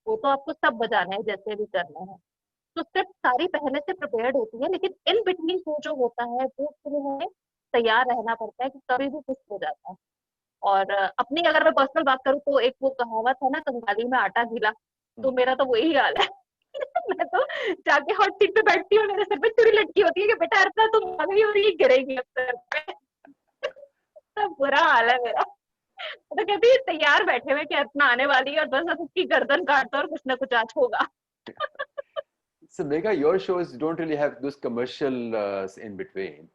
वो तो आपको सब बजाना है जैसे भी करना है. तो स्क्रिप्ट सारी पहले से प्रिपेयर्ड होती है, लेकिन इन बिटवीन जो होता है वो उसके लिए हमें तैयार रहना पड़ता है कि कभी भी कुछ हो जाता है। और अपनी अगर मैं पर्सनल बात करूँ तो एक वो कहावत है ना, कंगाली में आटा गीला, तो मेरा तो वही हाल है। मैं तो जाके हॉट सीट पे बैठती हूँ, मेरे सर पे चुरी लटकी होती है कि बेटा अर्चना तुम भाग रही हो रही गिरेगी अब सर पे। तो बुरा हाल है मेरा। तो कहती है तैयार बैठे हुए कि अर्चना आने वाली है और बस अब उसकी गर्दन काट दो और कुछ ना कुछ आज होगा। So Megha, your shows don't really have those commercial in between.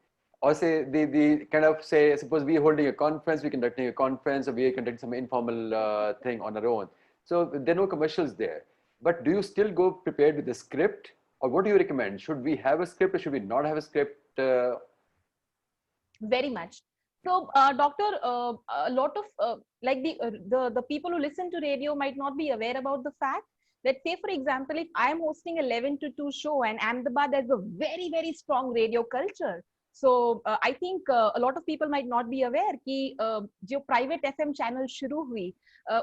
Or say the kind of say, suppose we are holding a conference, we're conducting a conference, or we are conducting some informal thing on our own. So there are no commercials there. But do you still go prepared with the script? Or what do you recommend? Should we have a script or should we not have a script? Very much. So, doctor, a lot of like the people who listen to radio might not be aware about the fact that, say, for example, if I am hosting 11 to 2 show and Ahmedabad has a very, very strong radio culture. So, I think a lot of people might not be aware कि जो private FM channel शुरू हुई,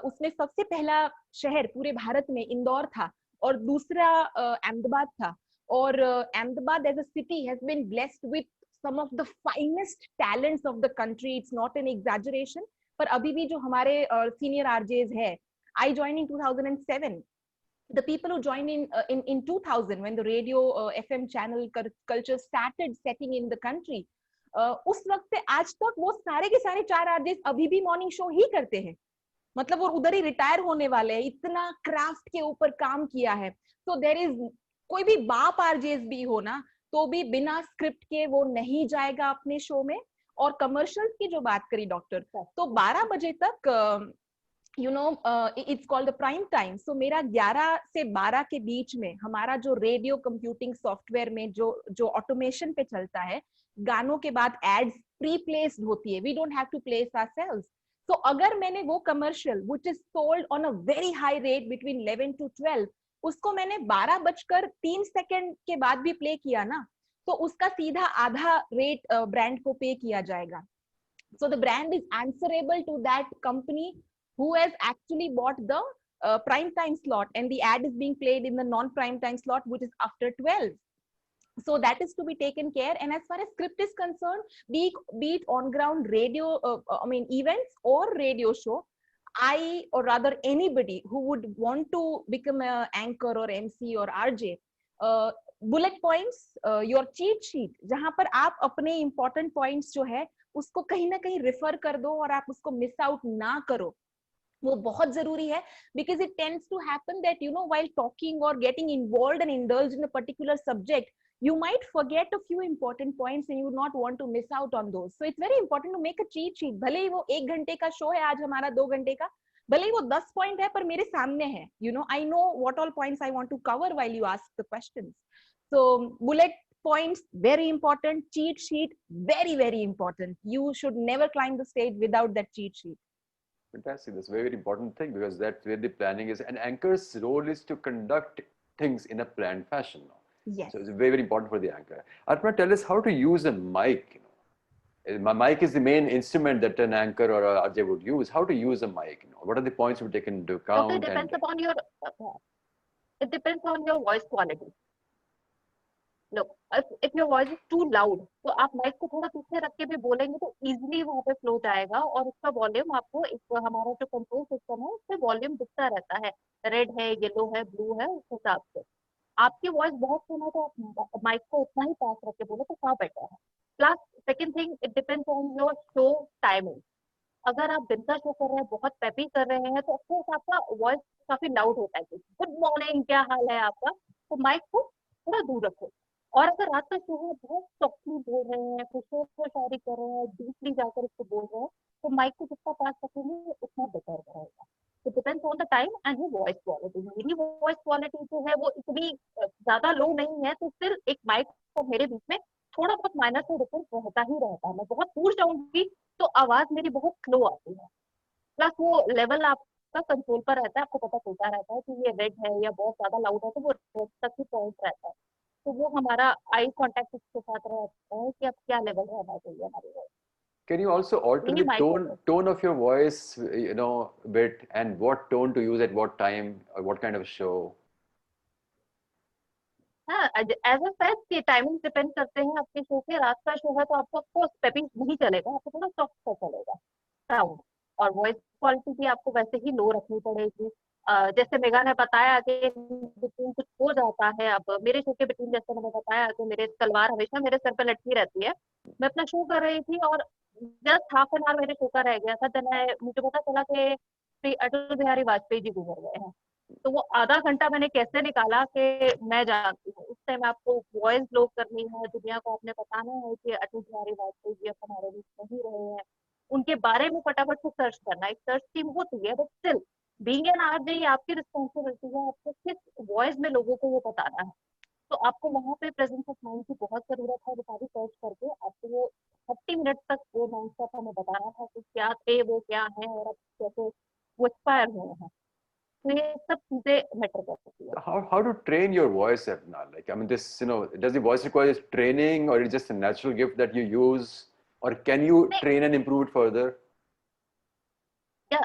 उसमें सबसे पहला शहर पूरे भारत में इंदौर था और दूसरा अहमदाबाद था. और Ahmedabad as a city has been blessed with some of the finest talents of the country. It's not an exaggeration. पर अभी भी जो हमारे senior RJs है, I joined in 2007. The people who joined in 2000 when the radio FM channel culture started setting in the country, उस वक्त से आज तक वो सारे के सारे 4 RJs अभी भी मॉर्निंग शो ही करते हैं. मतलब वो उधर ही रिटायर होने वाले हैं, इतना क्राफ्ट के ऊपर काम किया है. So there is कोई भी बाप RJs भी हो ना, तो भी बिना स्क्रिप्ट के वो नहीं जाएगा अपने शो में. और कमर्शियल्स की जो बात करी डॉक्टर, तो 12 बजे तक you know it's called the prime time. So मेरा 11 से 12 के बीच में हमारा जो रेडियो कंप्यूटिंग सॉफ्टवेयर में जो ऑटोमेशन पे चलता है, गानों के बाद एड्स प्री प्लेस्ड होती है. We don't have to place ourselves. तो अगर मैंने वो commercial which is sold on a very high rate between 11 to 12, उसको मैंने 12:03 के बाद भी प्ले किया ना, तो उसका सीधा आधा रेट ब्रांड को पे किया जाएगा. So the brand is answerable to that company who has actually bought the prime time slot, and the ad is being played in the non-prime time slot, which is after 12. So that is to be taken care. And as far as script is concerned, be it on ground radio, events or radio show, I, or rather anybody who would want to become an anchor or MC or RJ, bullet points, your cheat sheet, जहां पर आप अपने important points जो है उसको कहीं ना कहीं refer कर दो और आप उसको miss out ना करो, वो बहुत जरूरी है. Because it tends to happen that, you know, while talking or getting involved and indulged in a particular subject, you might forget a few important points and you would not want to miss out on those. So it's very important to make a cheat sheet. भले ही वो 1 घंटे का show है, आज हमारा 2 घंटे का, भले ही वो 10 पॉइंट है पर मेरे सामने है. You know, I know what all points I want to cover while you ask the questions. So bullet points, very important. Cheat sheet, very, very important. You should never climb the stage without that cheat sheet. Fantastic. That's a very important thing because that's where the planning is. And anchor's role is to conduct things in a planned fashion. Yes. So it's very, very important for the anchor. Arpana, tell us how to use a mic. You know, my mic is the main instrument that an anchor or a RJ would use. How to use a mic? You know, what are the points we take into account? It depends upon your. It depends on your voice quality. Look, if your voice is too loud, तो आप mic को थोड़ा पीछे रख के भी बोलेंगे तो इजीली वहाँ पे फ्लो जाएगा और उसका वॉल्यूम आपको एक हमारा जो कंट्रोल सिस्टम है उससे वॉल्यूम दिखता रहता है, रेड है, येलो है, ब्लू है, उस हिसाब से. आपकी वॉइस बहुत सुना तो आप माइक को उतना ही पास रख के बोले तो क्या बेटर है. Plus second thing, it depends on your show timing. अगर आप दिन का शो कर रहे हैं, बहुत पेपी कर रहे हैं, तो ऑफकोर्स आपका वॉइस काफी लाउड होता है. गुड मॉर्निंग, क्या हाल है आपका, तो माइक को थोड़ा दूर रखो. और अगर रात का शो है, बहुत सॉफ्टली बोल रहे हैं, खुशों को शायरी कर रहे हैं, डीपली जाकर उसको बोल रहे हैं, तो माइक को जितना पास रखेंगे उतना बेटर रहेगा. It depends on the time and your voice quality. मेरी voice quality जो है वो इतनी ज्यादा लो नहीं है, तो फिर एक माइक और मेरे बीच में थोड़ा बहुत माइनर से डिफरेंस रहता ही रहता है. मैं बहुत दूर जाऊंगी तो आवाज मेरी बहुत स्लो आती है. प्लस वो लेवल आपका कंट्रोल पर रहता है, आपको पता चलता रहता है कि ये रेड है या बहुत ज्यादा लाउड है, तो वो रेड तक ही पॉइंट रहता है. तो वो हमारा आई कांटेक्ट उसके साथ रहता है कि अब क्या लेवल रहना चाहिए हमारी voice. Can you also alter the tone of your voice, you know, a bit, and what tone to use at what time or what kind of show? हाँ, एज अ सेड कि timing depend करते हैं आपके show के। रात का show है तो आपको ऑफकोर्स पेपिंग नहीं चलेगा, आपको थोड़ा सॉफ्ट सा चलेगा साउंड। और वॉइस क्वालिटी भी आपको वैसे ही लो रखनी पड़ेगी। जैसे मेगा ने बताया कि बिटवीन कुछ हो जाता है, अब मेरे शो के बिटवीन जैसे मैंने बताया कि मेरे तलवार हमेशा मेरे सर पे लटकी रहती है। मैं अपना शो कर रही थी और जस्ट हाफ एन आवर मेरे शो का रह गया था, देन मुझे पता चला कि श्री अटल बिहारी वाजपेयी जी गुजर गए हैं। तो वो आधा घंटा मैंने कैसे निकाला कि मैं जानती हूँ। उस टाइम आपको वॉइस लो करनी है, दुनिया को आपने बताना है कि अटल बिहारी वाजपेयी जी अब हमारे बीच नहीं रहे हैं, उनके बारे में फटाफट से सर्च करना। एक सर्च टीम होती है, but still being an RJ ये आपकी रिस्पॉन्सिबिलिटी है, आपको किस वॉइस में लोगों को वो बताना है। तो आपको वहां पे प्रेजेंस ऑफ माइंड की बहुत जरूरत है। वो सारी सर्च करके आपको वो 30 मिनट तक वो नॉन स्टॉप हमें बताना था कि क्या थे वो, क्या है, और अब कैसे वो एक्सपायर हुए हैं। तो ये सब चीजें मैटर करती है। How to train your voice, Abna? Like, I mean, this, does the voice require training, or is it just a natural gift that you use, or can you train and improve it further? या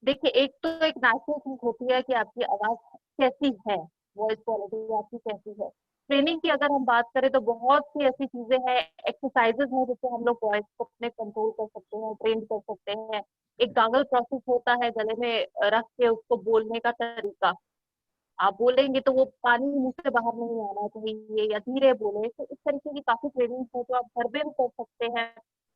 देखिए, एक तो एक natural चीज होती है कि आपकी आवाज कैसी है, वॉइस क्वालिटी आपकी कैसी है। ट्रेनिंग की अगर हम बात करें तो बहुत सी ऐसी चीजें हैं, एक्सरसाइजेस हैं जिससे हम लोग वॉइस को अपने कंट्रोल कर सकते हैं, ट्रेन कर सकते हैं। एक गागल प्रोसेस होता है, गले में रख के उसको बोलने का तरीका। आप बोलेंगे तो वो पानी मुंह से बाहर नहीं आना चाहिए, या धीरे बोले। तो इस तरीके की काफी ट्रेनिंग है जो आप घर में भी कर सकते हैं।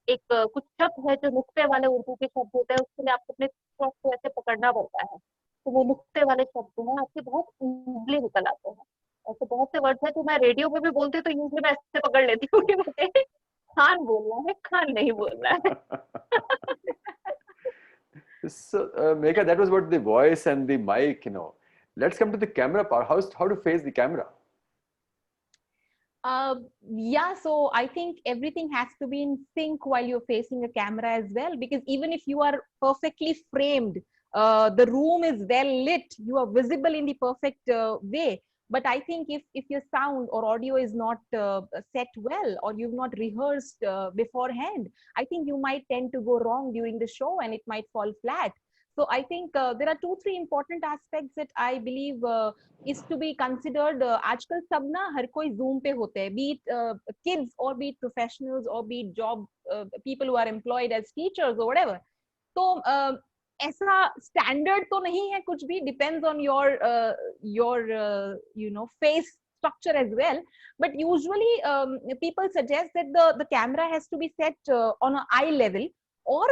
एक कुछ शब्द है जो नुक्ते वाले उर्दू के शब्द होते हैं, उसके लिए आपको अपने थ्रोट को ऐसे पकड़ना पड़ता है। तो वो नुक्ते वाले शब्द हैं आपके बहुत इजीली निकल आते हैं। ऐसे बहुत से वर्ड्स हैं जो मैं रेडियो में भी बोलती हूँ तो यूजली मैं ऐसे पकड़ लेती हूँ कि मुझे खान बोलना है, खान नहीं बोलना है। So, Megha, that was about the voice and the mic. Let's come to the camera part. How to face the camera? Yeah, so I think everything has to be in sync while you're facing a camera as well, because even if you are perfectly framed, the room is well lit, you are visible in the perfect way. But I think if your sound or audio is not set well, or you've not rehearsed beforehand, I think you might tend to go wrong during the show and it might fall flat. So I think there are 2-3 important aspects that I believe is to be considered. आजकल सब ना हर कोई Zoom पे होते हैं, be it kids or be it professionals or be it job people who are employed as teachers or whatever. तो ऐसा standard तो नहीं है कुछ भी, depends on your face structure as well. But usually people suggest that the camera has to be set on an eye level, or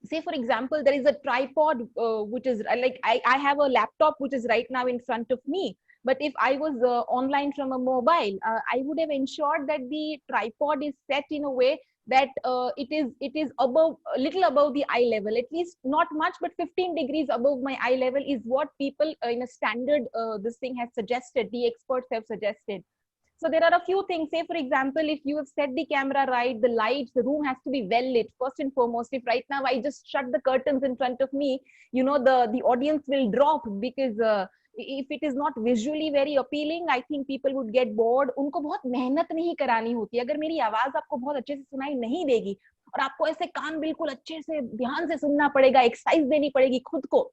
say for example there is a tripod which is like I have a laptop which is right now in front of me, but if I was online from a mobile, I would have ensured that the tripod is set in a way that it is above, a little above the eye level, at least not much, but 15 degrees above my eye level is what people in a standard this thing has suggested, the experts have suggested. So there are a few things. Say, for example, if you have set the camera right, the lights, the room has to be well lit. First and foremost, if right now I just shut the curtains in front of me, the audience will drop, because if it is not visually very appealing, I think people would get bored. उनको बहुत मेहनत नहीं करानी होती। अगर मेरी आवाज आपको बहुत अच्छे से सुनाई नहीं देगी और आपको ऐसे कान बिल्कुल अच्छे से ध्यान से सुनना पड़ेगा, एक्सरसाइज देनी पड़ेगी खुद को,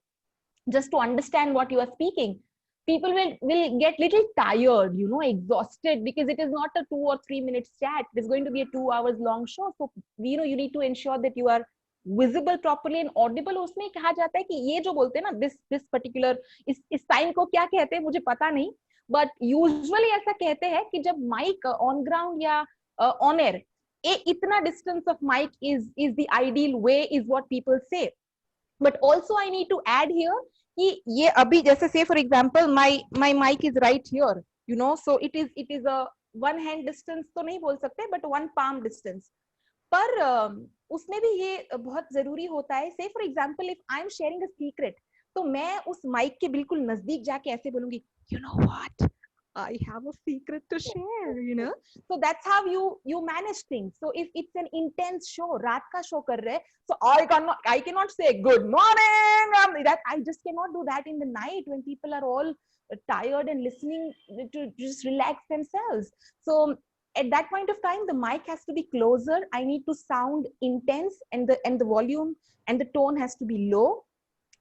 just to understand what you are speaking, people will get little tired, exhausted, because it is not a 2 or 3 minutes chat. It is going to be a 2 hours long show. So you need to ensure that you are visible properly and audible. उसमें कहा जाता है कि ये जो बोलते हैं ना, this particular इस साइन को क्या कहते हैं मुझे पता नहीं, but usually ऐसा कहते हैं कि जब माइक ऑन ग्राउंड या ऑन एयर, इतना distance of mike is the ideal way, is what people say. But also I need to add here कि ये अभी जैसे say for example my mic is right here, so it is a one hand distance तो नहीं बोल सकते, but one palm distance. पर उसमें भी ये बहुत जरूरी होता है. Say for example if I am sharing a secret, तो मैं उस माइक के बिल्कुल नजदीक जाके ऐसे बोलूंगी, you know what, I have a secret to share, so that's how you manage things. So if it's an intense show, रात का show कर रहे, so I cannot say good morning, that I just cannot do that in the night when people are all tired and listening to just relax themselves. So at that point of time the mic has to be closer, I need to sound intense, and the volume and the tone has to be low.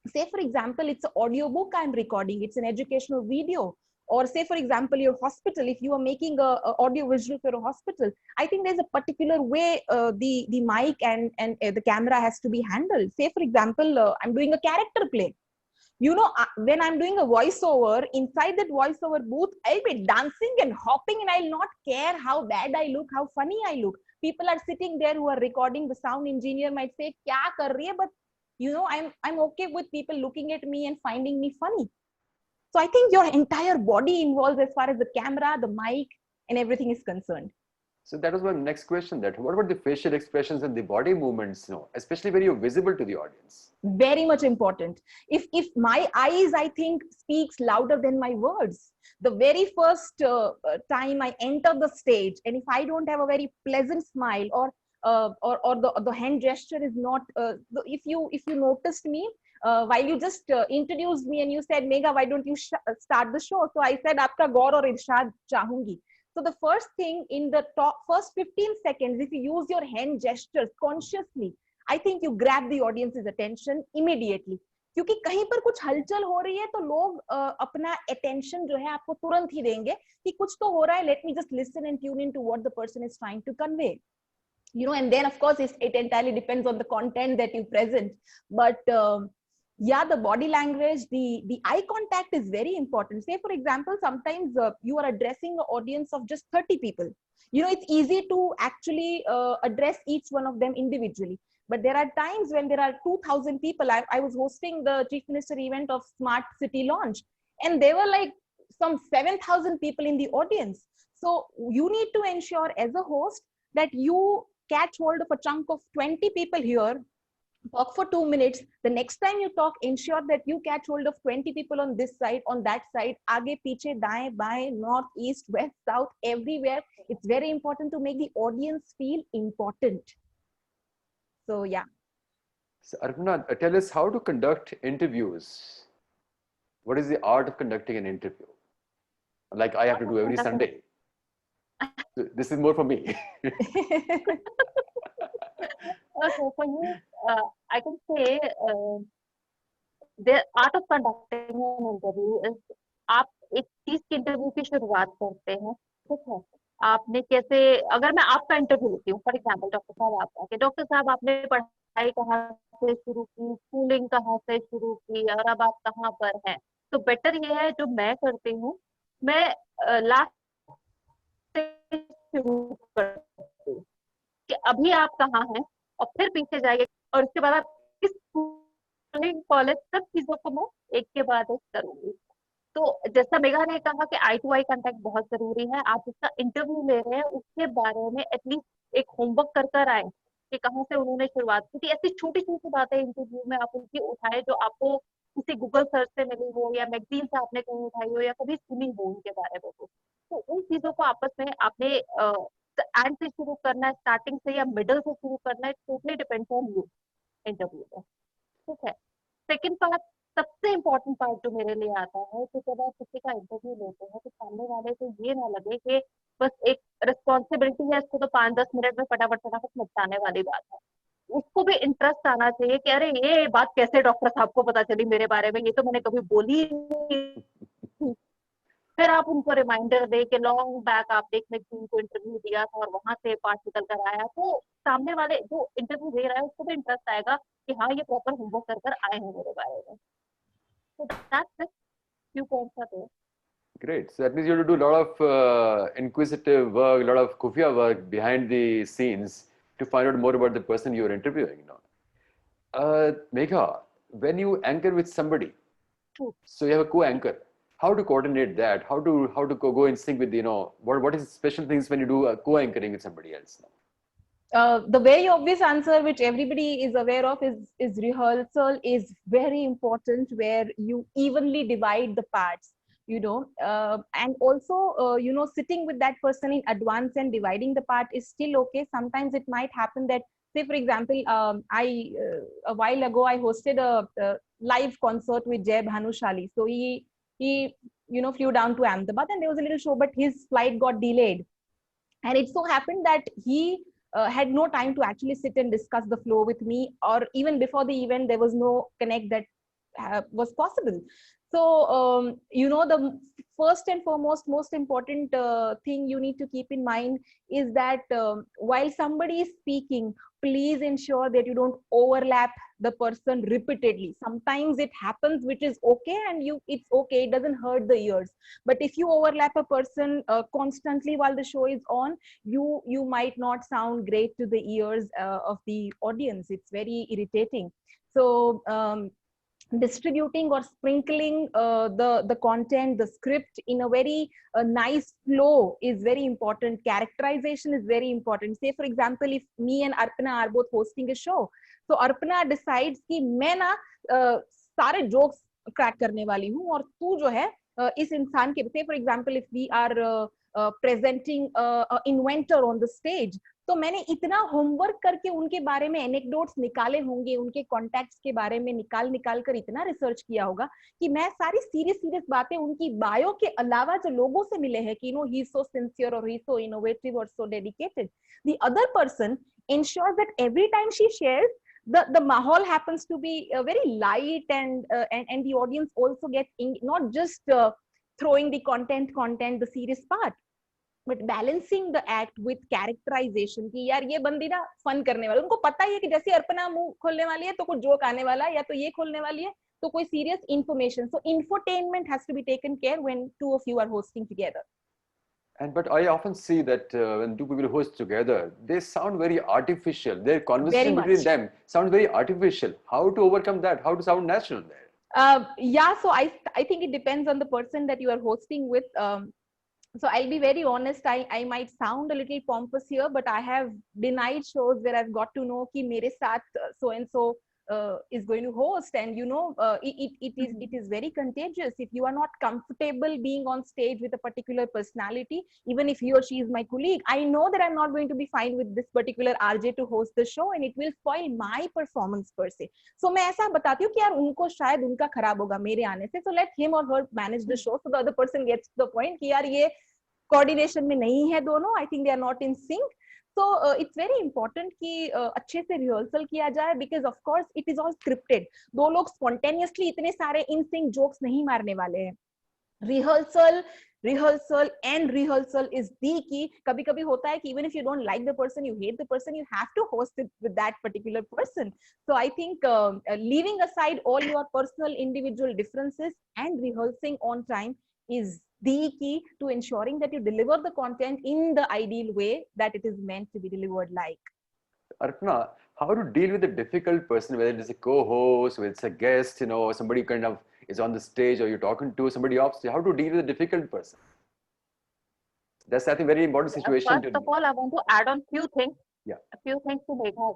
Say for example it's an audio book I'm recording, it's an educational video, or say for example your hospital, if you are making a audio visual for a hospital, I think there's a particular way the mic and the camera has to be handled. Say for example, I'm doing a character play. You know, when I'm doing a voiceover, inside that voiceover booth, I'll be dancing and hopping and I'll not care how bad I look, how funny I look. People are sitting there who are recording. The sound engineer might say, "Kya kar rahi hai?" But you know, I'm okay with people looking at me and finding me funny. So I think your entire body involves as far as the camera, the mic, and everything is concerned. So that was my next question, that what about the facial expressions and the body movements, especially when you're visible to the audience? Very much important. If my eyes, I think, speaks louder than my words. The very first time I enter the stage, and if I don't have a very pleasant smile, or the hand gesture is not, if you noticed me while you just introduced me and you said, "Megha, why don't you start the show?" So I said, "Aapka gaur aur irshad chahungi." So the first thing in the first 15 seconds, if you use your hand gestures consciously, I think you grab the audience's attention immediately. क्योंकि कहीं पर कुछ हलचल हो रही है तो लोग अपना attention जो है आपको तुरंत ही देंगे कि कुछ तो हो रहा है, let me just listen and tune into what the person is trying to convey. You know, and then of course it entirely depends on the content that you present. But yeah, the body language, the eye contact is very important. Say for example, sometimes you are addressing an audience of just 30 people. You know, it's easy to actually address each one of them individually. But there are times when there are 2,000 people. I was hosting the Chief Minister event of Smart City launch, and there were like some 7,000 people in the audience. So you need to ensure as a host that you catch hold of a chunk of 20 people here, talk for 2 minutes. The next time you talk, ensure that you catch hold of 20 people on this side, on that side, aage, piche, daएं, बाएं, north, east, west, south, everywhere. It's very important to make the audience feel important. So yeah. So Arpana, tell us how to conduct interviews. What is the art of conducting an interview? Like I have to do every Sunday. So this is more for me. Okay, for you, I can say the art of conducting an interview is आप एक चीज के interview की शुरुआत करते हैं, ठीक है? आपने कैसे, अगर मैं आपका इंटरव्यू लेती हूँ, फॉर एग्जाम्पल डॉक्टर साहब आपका, कि डॉक्टर साहब आपने पढ़ाई कहाँ से शुरू की, स्कूलिंग कहाँ से शुरू की, और अब आप कहाँ पर हैं, तो बेटर ये है जो मैं करती हूँ, मैं लास्ट से शुरू करती हूँ कि अभी आप कहाँ हैं, और फिर पीछे जाइए, और उसके बाद आप किस स्कूलिंग, कॉलेज, सब चीजों को मैं एक के बाद एक करूंगी. तो जैसा मेघा ने कहा कि आई टू आई कांटेक्ट बहुत जरूरी है. आप जिसका इंटरव्यू ले रहे हैं उसके बारे में एटलीस्ट एक होमवर्क कर आए कि कहाँ से उन्होंने शुरुआत की थी. ऐसी छोटी छोटी बातें इंटरव्यू में आप उनकी उठाए जो आपको किसी गूगल सर्च से मिली हो, या मैगजीन से आपने कहीं उठाई हो, या कभी सुनी हो उनके बारे में. तो उन चीजों को आपस में आपने एंड से शुरू करना है, स्टार्टिंग से या मिडल से शुरू करना है, totally depends on you interview में, ठीक है. सेकंड पार्ट, सबसे इम्पोर्टेंट पार्ट जो मेरे लिए आता है कि जब आप किसी का इंटरव्यू लेते हैं तो सामने वाले को ये ना लगे कि बस एक रिस्पॉन्सिबिलिटी है, इसको तो 5-10 मिनट में फटाफट निपटाने वाली बात है. उसको भी इंटरेस्ट आना चाहिए कि अरे ये बात कैसे डॉक्टर साहब को पता चली मेरे बारे में, ये तो मैंने कभी बोली नहीं. फिर आप उनको रिमाइंडर दे कि लॉन्ग बैक आपने एक मैगजीन को इंटरव्यू दिया था और वहां से पार्ट निकल कर आया, तो सामने वाले जो इंटरव्यू दे रहा है उसको भी इंटरेस्ट आएगा कि हाँ ये प्रॉपर होमवर्क कर आए हैं मेरे बारे में. So that's it. Few points are there. Great. So that means you have to do a lot of inquisitive work, a lot of khufiya work behind the scenes to find out more about the person you're interviewing. Megha, when you anchor with somebody, True. so you have a co-anchor. How to coordinate that? How to go in sync with what is special things when you do co-anchoring with somebody else? The very obvious answer which everybody is aware of is rehearsal is very important, where you evenly divide the parts, and also sitting with that person in advance and dividing the part is still okay. Sometimes it might happen that, say for example, a while ago I hosted a live concert with Jay Bhanushali. So he flew down to Ahmedabad and there was a little show, but his flight got delayed, and it so happened that he had no time to actually sit and discuss the flow with me, or even before the event there was no connect that was possible. So the first and foremost, most important thing you need to keep in mind is that while somebody is speaking, please ensure that you don't overlap the person repeatedly. Sometimes it happens, which is okay, and it's okay, it doesn't hurt the ears. But if you overlap a person constantly while the show is on, you might not sound great to the ears of the audience. It's very irritating. So distributing or sprinkling the content, the script in a very nice flow is very important. Characterization is very important. Say for example, if me and Arpana are both hosting a show, so Arpana decides कि मैं ना सारे jokes crack करने वाली हूँ और तू जो है इस इंसान के, say for example if we are presenting a inventor on the stage, तो मैंने इतना होमवर्क करके उनके बारे में एनेक्डोट्स निकाले होंगे, उनके कॉन्टैक्ट्स के बारे में निकाल कर इतना रिसर्च किया होगा कि मैं सारी सीरियस बातें उनकी बायो के अलावा जो लोगों से मिले हैं कि ही इज सो सिंसियर और ही इज सो इनोवेटिव और so dedicated, the other person ensures that every time she shares, the mahal happens to be very light, and the audience also gets not just throwing the content, the serious part, but balancing the act with characterization कि यार ये बंदी ना fun करने वाली, उनको पता ही है कि जैसे अर्पणा मुंह खोलने वाली है तो कुछ जोक आने वाला है, या तो ये खोलने वाली है तो कोई serious information. So infotainment has to be taken care when two of you are hosting together. But I often see that when two people host together, they sound very artificial. Their conversation between them sounds very artificial. How to overcome that? How to sound natural there? Yeah, so I think it depends on the person that you are hosting with. So I'll be very honest, I might sound a little pompous here, but I have denied shows where I've got to know कि मेरे साथ so and so is going to host, and it is very contagious. If you are not comfortable being on stage with a particular personality, even if he or she is my colleague, I know that I'm not going to be fine with this particular RJ to host the show, and it will spoil my performance per se. So मैं ऐसा बताती हूँ कि यार उनको शायद उनका खराब होगा मेरे आने से, so let him or her manage the show, so the other person gets to the point कि यार ये coordination में नहीं है दोनों, I think they are not in sync. So it's very important कि अच्छे से rehearsal किया जाए, because of course it is all scripted. दो लोग spontaneously इतने सारे in sync jokes नहीं मारने वाले हैं. Rehearsal is the key. कभी कभी होता है कि even if you don't like the person, you hate the person, you have to host it with that particular person. So I think leaving aside all your personal individual differences and rehearsing on time is the key to ensuring that you deliver the content in the ideal way that it is meant to be delivered like. Arpana, how to deal with a difficult person, whether it's a co-host, whether it's a guest, somebody kind of is on the stage, or you're talking to somebody off stage, how to deal with a difficult person? That's, I think, very important situation. First of all, I want to add on few things. Yeah. A few things to Megha.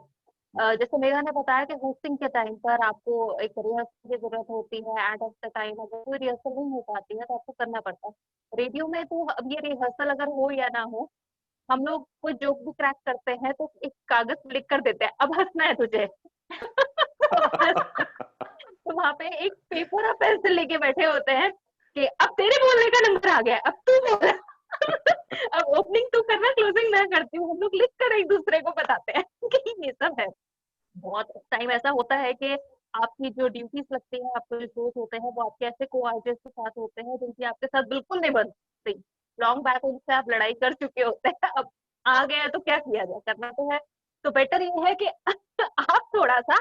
जैसे मेघा ने बताया कि hosting के time पर आपको एक rehearsal की जरूरत होती है, एंड ऑफ द टाइम अगर कोई रिहर्सल नहीं हो पाती है तो आपको करना पड़ता है। रेडियो में तो अब ये रिहर्सल अगर हो या ना हो, हम लोग कोई जोक भी क्रैक करते हैं तो एक कागज लिख कर देते हैं, अब हंसना है तुझे। तो वहां पे एक पेपर और पेंसिल लेके बैठे होते हैं कि अब तेरे बोलने का नंबर आ गया, अब तू बोल। अब ओपनिंग तू करना, क्लोजिंग मैं करती हूँ, हम लोग लिख कर एक दूसरे को बताते हैं कि ये सब है। बहुत टाइम ऐसा होता है कि आपकी जो ड्यूटीज लगती है, आपके जो शोज होते हैं, वो आपके ऐसे को-आर्टिस्ट के साथ होते हैं जिनकी आपके साथ बिल्कुल नहीं बनती। लॉन्ग बैक उनसे आप लड़ाई कर चुके होते हैं, अब आ गया तो क्या किया जाए, करना तो है। तो बेटर ये है कि आप थोड़ा सा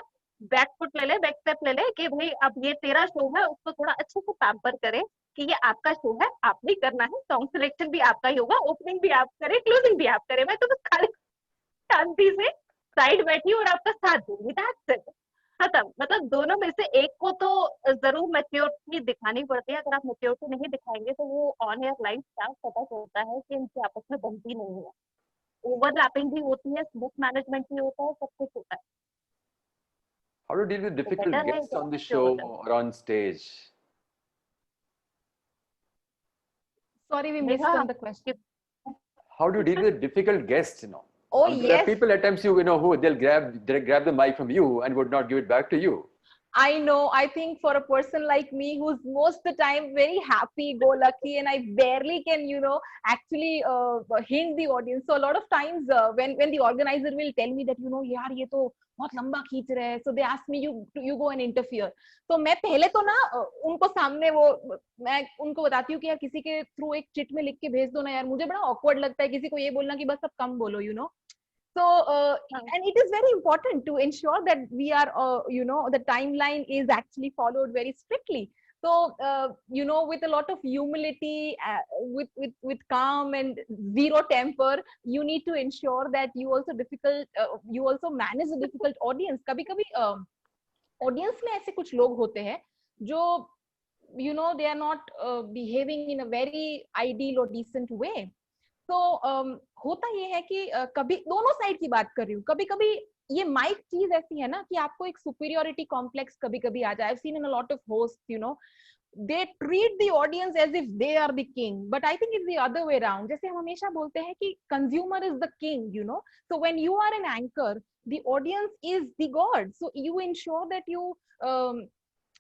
बैक फुट ले ले, बैक स्टेप ले ले कि भाई अब ये तेरा शो है, उसको थोड़ा अच्छे से पैम्पर करें कि ये आपका शो है, आपने करना है, सॉन्ग सिलेक्शन भी आपका ही होगा, ओपनिंग भी आप करें, क्लोजिंग भी आप करें। मैं तो बस खाली शांति से साइड बैठी और आपका साथ दूंगी, दैट्स इट, खत्म। मतलब दोनों में से एक को तो जरूर मैच्योरिटी दिखानी पड़ती है। अगर आप मैच्योरिटी नहीं दिखाएंगे तो वो ऑन एयर लाइव स्टाफ पता चलता है कि इनकी आपस में बनती नहीं है, ओवरलैपिंग भी होती है, स्मूथ मैनेजमेंट भी होता है, सब कुछ होता है। How to deal with difficult guests on the show or on stage? Sorry, we missed on the question. How do you deal with difficult guests? Oh, There yes. are people at times who they'll grab the mic from you and would not give it back to you. I know. I think for a person like me, who's most of the time very happy, go lucky, and I barely can, actually hint the audience. So a lot of times, when the organizer will tell me that, यार ये तो बहुत लंबा खींच रहे हैं, so they ask me, you go and interfere. तो मैं पहले तो ना उनको सामने मैं उनको बताती हूँ कि यार किसी के थ्रू एक चिट में लिख के भेज दो ना यार, मुझे बड़ा awkward लगता है किसी को ये बोलना कि बस अब कम बोलो. So, and it is very important to ensure that we are, the timeline is actually followed very strictly. So, with a lot of humility, with calm and zero temper, you need to ensure that you also manage a difficult audience. कभी-कभी audience में ऐसे कुछ लोग होते हैं जो, they are not behaving in a very ideal or decent way. तो होता ये है कि कभी दोनों साइड की बात कर रही हूँ, कभी कभी ये माइक चीज ऐसी है ना कि आपको एक सुपीरियोरिटी कॉम्प्लेक्स कभी कभी आ जाए. I've seen in a lot of hosts, they treat the audience as if they are the king, but I think it's the other way around. जैसे हम हमेशा बोलते हैं कि consumer is the king, so when you are an anchor, the audience is the god, so you ensure that you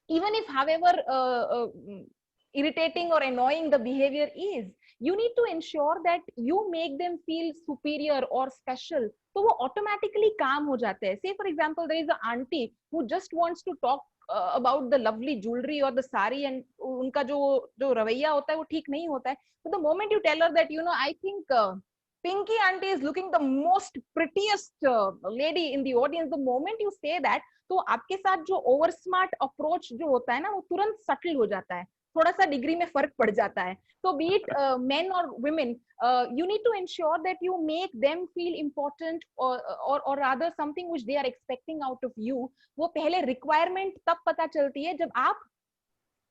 even if however irritating or annoying the behavior is, you need to ensure that you make them feel superior or special. तो वो automatically calm हो जाते हैं. Say for example, there is an auntie who just wants to talk about the lovely jewelry or the sari, and उनका जो रवैया होता है वो ठीक नहीं होता है. But the moment you tell her that, I think Pinky auntie is looking the most prettiest lady in the audience, the moment you say that, तो आपके साथ जो over smart approach जो होता है ना, वो तुरंत subtle हो जाता है, थोड़ा सा डिग्री में फर्क पड़ जाता है. So be it men or women, you need to ensure that you make them feel important, or rather something which they are expecting out of you. वो पहले requirement तब पता चलती है जब आप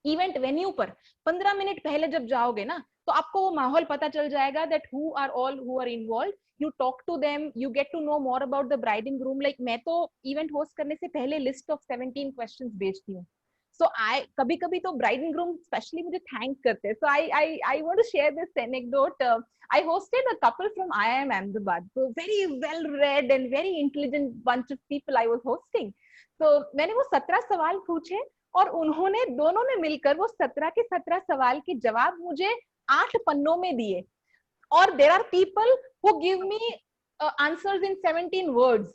इवेंट वेन्यू पर 15 मिनट पहले जब जाओगे ना, तो आपको वो माहौल पता चल जाएगा that who are all who are involved. You talk to them, you get to know more about the bride and groom. Like मैं तो इवेंट होस्ट करने से पहले list of 17 questions भेजती हूँ. So कभी कभी तो bride and groom especially मुझे thank करते हैं. So I want to share this anecdote. I hosted a couple from IIM Ahmedabad, so very well read and very intelligent bunch of people I was hosting. So मैंने वो 17 सवाल पूछे और उन्होंने दोनों ने मिलकर वो 17 के 17 सवाल के जवाब मुझे 8 पन्नों में दिए. और there are people who give me answers in 17 words,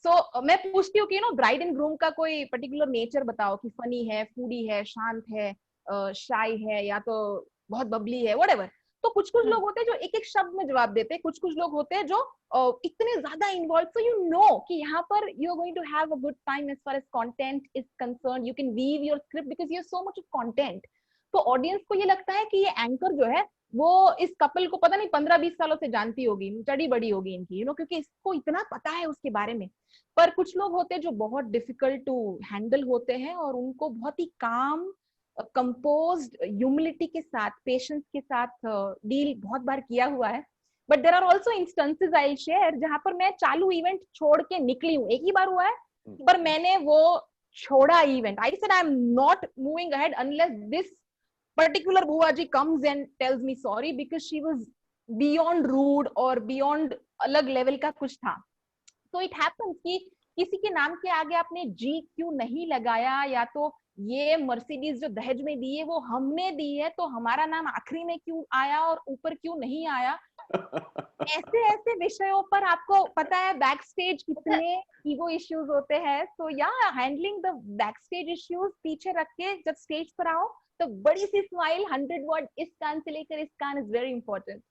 So मैं पूछती हूँ कि ब्राइड एंड ग्रूम का कोई पर्टिकुलर नेचर बताओ कि फनी है, फूडी है, शांत है, शाई है, या तो बहुत बबली है, व्हाटएवर. तो कुछ लोग होते हैं जो एक एक शब्द में जवाब देते हैं, कुछ लोग होते हैं जो इतने ज्यादा इन्वॉल्व. सो यू नो कि यहाँ पर you are going to have a good time as far as content is concerned. You can weave your script because you have so much of content. तो ऑडियंस को ये लगता है कि ये एंकर जो है वो इस कपल को पता नहीं 15-20 सालों से जानती होगी, चढ़ी बड़ी होगी इनकी, क्योंकि इसको इतना पता है उसके बारे में. पर कुछ लोग होते हैं जो बहुत डिफिकल्ट टू हैंडल होते हैं और उनको बहुत ही काम, कंपोज्ड, ह्यूमिलिटी के साथ, पेशेंस के साथ डील बहुत बार किया हुआ है. But there are also instances I share जहां पर मैं चालू इवेंट छोड़ के निकली हूँ. एक ही बार हुआ है, पर मैंने वो छोड़ा event. I said I am not moving ahead unless this particular Buaji comes and tells me sorry, because she was beyond rude or beyond अलग लेवल का कुछ था. So it happens कि किसी के नाम के आगे आपने जी क्यों नहीं लगाया, या तो ये मर्सिडीज जो दहेज में दी है वो हमने दी है, तो हमारा नाम आखिरी में क्यों आया और ऊपर क्यों नहीं आया. ऐसे विषयों पर आपको पता है बैक स्टेज कितने ईगो इश्यूज होते हैं. सो या handling the back stage issues पीछे रख के जब स्टेज पर आओ तो बड़ी सी स्माइल 100 वर्ड इस कान से लेकर इस कान is very important.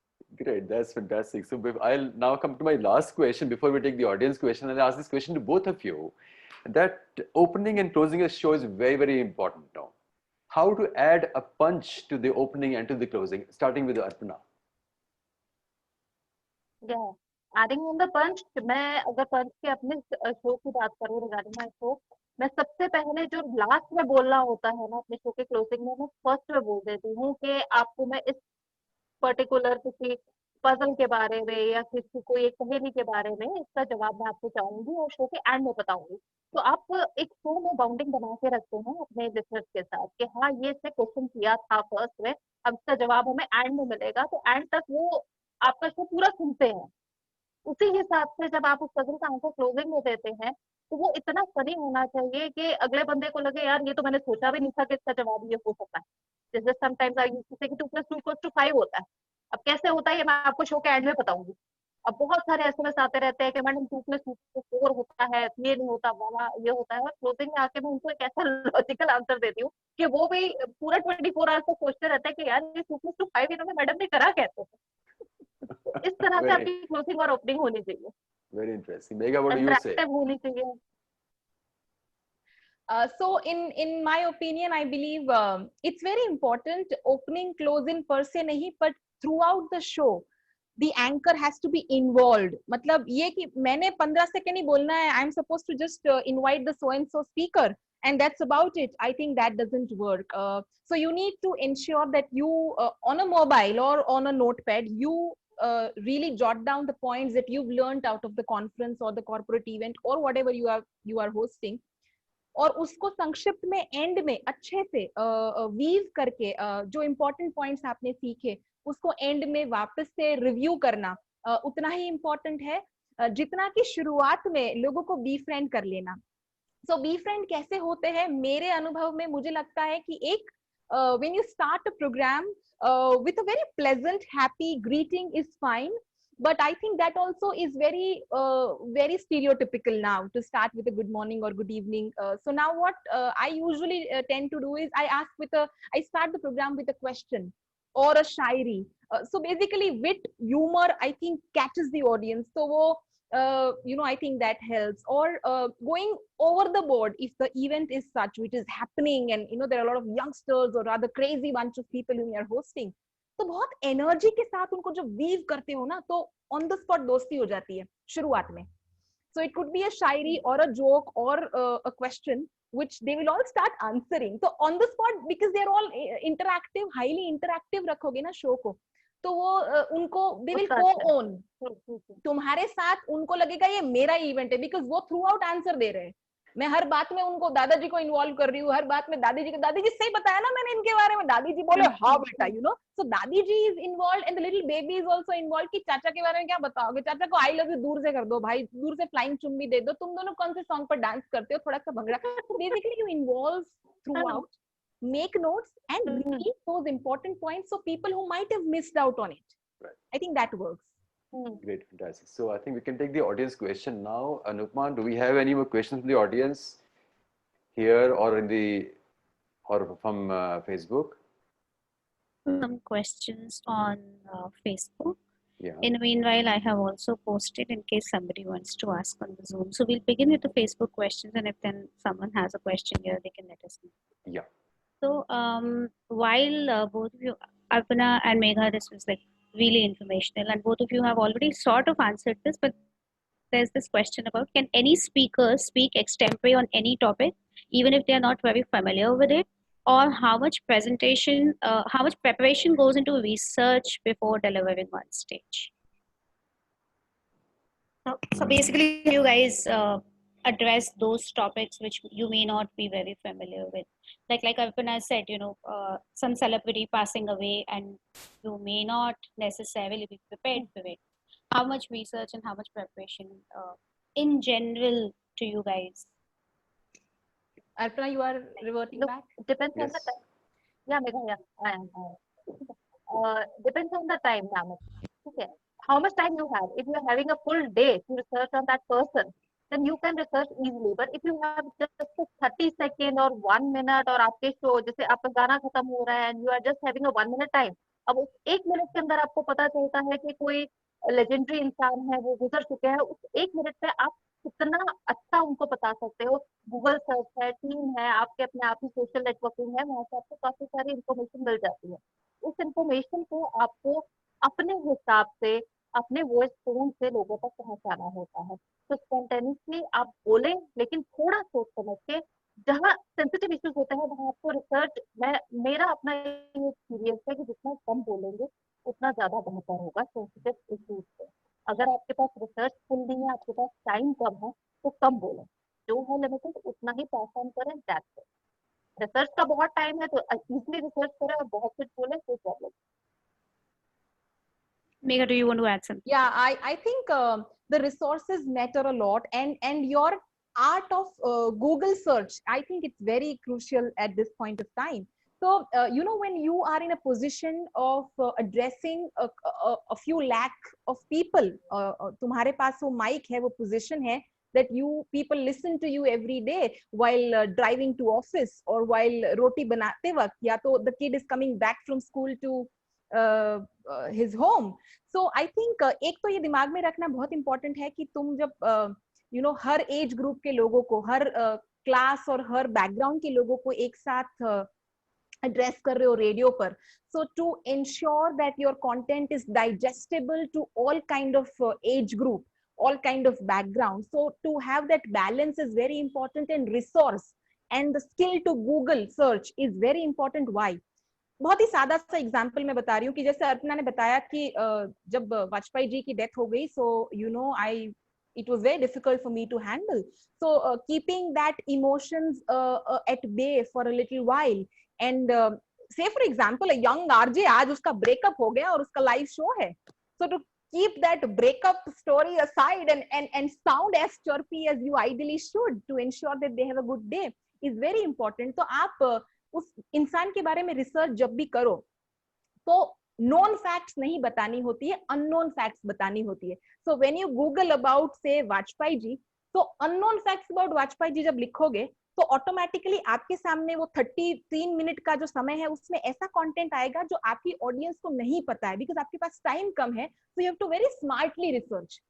Great, that's fantastic. So I'll now come to my last question before we take the audience question, and I'll ask this question to both of you. That opening and closing a show is very, very important now. How to add a punch to the opening and to the closing, starting with Arpana. Yeah, adding in the punch, मैं अगर पंच के अपने show की बात करूँ regarding my show, मैं सबसे पहले जो लास्ट में बोलना होता है ना अपने शो के क्लोजिंग में, मैं फर्स्ट में बोल देती हूँ कि आपको मैं इस पर्टिकुलर किसी पजल के बारे में या किसी कोई एक पहेली के बारे में इसका जवाब मैं आपको चाहूंगी और शो के एंड में बताऊंगी. तो आप एक शो में बाउंडिंग बना के रखते हैं अपने लिसनर्स के साथ कि हाँ ये इसने क्वेश्चन किया था फर्स्ट में, अब इसका जवाब हमें एंड में मिलेगा, तो एंड तक वो आपका शो पूरा सुनते हैं. उसी हिसाब से जब आप उस पजल का आंसर क्लोजिंग में देते हैं तो वो इतना फनी होना चाहिए कि अगले बंदे को लगे यार ये तो मैंने सोचा भी नहीं था कि इसका जवाब ये हो सकता है। जैसे समटाइम्स आई यूज्ड टू से कि 2 + 2 = 5 होता है। अब कैसे होता है ये मैं आपको शो के एंड में बताऊंगी। अब बहुत सारे एसएमएस आते रहते हैं कि मैडम 2 + 2 = 4 होता है, ये नहीं होता, वाला ये होता है, और क्लोजिंग में आके मैं उनको एक ऐसा लॉजिकल आंसर देती हूँ कि वो भी पूरा 24 आवर्स तक सोचते रहते हैं कि यार ये 2 + 2 = 5 इन्होंने मैडम ने करा कैसे। तो इस तरह से Very, आपकी क्लोजिंग और ओपनिंग होनी चाहिए, very interesting. Megha, what do you say? Interactive होनी चाहिए। So in my opinion, I believe it's very important opening closing per se nahi, but throughout the show the anchor has to be involved. मतलब ये कि मैंने 15 second ही बोलना है, I'm supposed to just invite the so and so speaker and that's about it. I think that doesn't work. So you need to ensure that you on a mobile or on a notepad you really jot down the points that you've learned out of the conference or the corporate event or whatever you are hosting, और उसको संक्षिप्त में and में अच्छे से weave करके जो important points आपने सीखे उसको एंड में वापस से रिव्यू करना उतना ही इम्पोर्टेंट है जितना कि शुरुआत में लोगों को बी फ्रेंड कर लेना। सो बी फ्रेंड कैसे होते हैं मेरे अनुभव में, मुझे लगता है कि एक when you start a program with a very pleasant happy greeting is fine, but I think that also is very stereotypical now to start with a good morning or good evening. So now what I usually tend to do is I start the program with a question or a shairi. So basically wit humor I think catches the audience, so wo I think that helps. Or going over the board if the event is such which is happening and there are a lot of youngsters or rather crazy bunch of people whom you are hosting, तो बहुत energy के साथ उनको जब weave करते हो ना तो ऑन द स्पॉट दोस्ती हो जाती है शुरुआत में. So it could be a shairi or a joke or a question which they will all start answering. So on the spot because they are all interactive, highly interactive रखोगे ना show को, तो वो उनको they will co-own. तुम्हारे साथ उनको लगेगा ये मेरा इवेंट है बिकॉज वो थ्रू आउट आंसर दे रहे हैं. मैं हर बात में उनको दादाजी को इन्वॉल्व कर रही हूँ, हर बात में दादी जी सही बताया ना मैंने इनके बारे में, दादी जी बोले हाँ बेटा सो दादी जी is involve and the little baby is also involve कि चाचा के बारे में क्या बताओगे, चाचा को आई लव यू दूर से कर दो भाई, दूर से फ्लाइंग चुम्बी दे दो, तुम दोनों कौन से सॉन्ग पर डांस करते हो, थोड़ा सा bhangra. So basically you involve throughout, make notes and repeat those important points so people who might have missed out on it. Right. I think that works. Great, fantastic. So I think we can take the audience question now. Anupma, do we have any more questions from the audience here or from Facebook? Some questions on Facebook. Yeah. In the meanwhile, I have also posted in case somebody wants to ask on the Zoom. So we'll begin with the Facebook questions, and if then someone has a question here, they can let us know. Yeah. So while both of you, Arpana and Megha, this was like really informational, and both of you have already sort of answered this, but there's this question about, can any speaker speak extempore on any topic, even if they are not very familiar with it? Or how much preparation goes into research before delivering on stage? So basically, you guys address those topics which you may not be very familiar with. Like Arpana said, some celebrity passing away and you may not necessarily be prepared for it. How much research and how much preparation in general to you guys? Arpana, you are reverting back? Depends on the time. Yeah, Megha, depends on the time, Namak. Okay. How much time you have? If you are having a full day to research on that person, then you can research easily. But if you have just a 30 second or 1 minute और आपके show जैसे आपका गाना खत्म हो रहा है and you are just having a 1 minute time, अब उस 1 मिनट के अंदर आपको पता चलता है कि कोई लेजेंडरी इंसान है वो गुजर चुके हैं, उस 1 मिनट पे आप कितना अच्छा उनको बता सकते हो. गूगल सर्च है, टीम है, आपके अपने आप ही सोशल नेटवर्किंग है, वहां से आपको काफी सारी इंफॉर्मेशन मिल जाती है. उस इंफॉर्मेशन को आपको अपने हिसाब से अपने वॉइस टोन से लोगों तक पहुंचाना होता है. तो स्पॉन्टेनियसली आप बोलें लेकिन थोड़ा सोच समझ के, जहाँ सेंसिटिव इश्यूज होते हैं वहां आपको रिसर्च, मेरा अपना ये एक्सपीरियंस है कि जितना कम बोलेंगे उतना ज्यादा बेहतर होगा सेंसिटिव इश्यूज पे. अगर आपके पास रिसर्च फुल नहीं है, आपके पास टाइम कम है, तो कम बोलें, जो है लिमिटेड उतना ही पास ऑन करें. That's it. रिसर्च का बहुत टाइम है तो इजीली रिसर्च करें और बहुत कुछ बोले, कोई problem. Megha, do you want to add something? Yeah, I think the resources matter a lot, and your art of Google search, I think it's very crucial at this point of time. So you know, when you are in a position of addressing a few lakh of people, तुम्हारे पास वो mic है, वो position है, that you people listen to you every day while driving to office or while roti बनाते वक्त, या तो the kid is coming back from school to his home. So I think एक तो ये दिमाग में रखना बहुत इंपॉर्टेंट है कि तुम जब you know her age group के लोगों को, हर क्लास और हर बैकग्राउंड के लोगों को एक साथ एड्रेस कर रहे हो रेडियो पर, so to ensure that your content is digestible to all kind of age group, all kind of background, so to have that balance is very important, and resource and the skill to Google search is very important. Why? बहुत ही सादा सा example मैं बता रही हूँ कि जैसे अर्पना ने बताया कि जब वाजपेयी जी की डेथ हो गई, so you know it was very difficult for me to handle, so keeping that emotions at bay for a little while, and say for example a young RJ, आज उसका breakup हो गया और उसका live show है, so to keep that breakup story aside and sound as chirpy as you ideally should to ensure that they have a good day is very important. तो आप उस इंसान के बारे में रिसर्च जब भी करो तो नोन फैक्ट्स नहीं बतानी होती है, अननोन फैक्ट्स बतानी होती है. So when you Google about से वाजपेयी जी, तो unknown facts about Vajpayee ji जब लिखोगे तो ऑटोमेटिकली आपके सामने वो 33 मिनट का जो समय है उसमें ऐसा कंटेंट आएगा जो आपकी ऑडियंस को नहीं पता है, बिकॉज आपके पास टाइम कम है, so you have to very smartly research.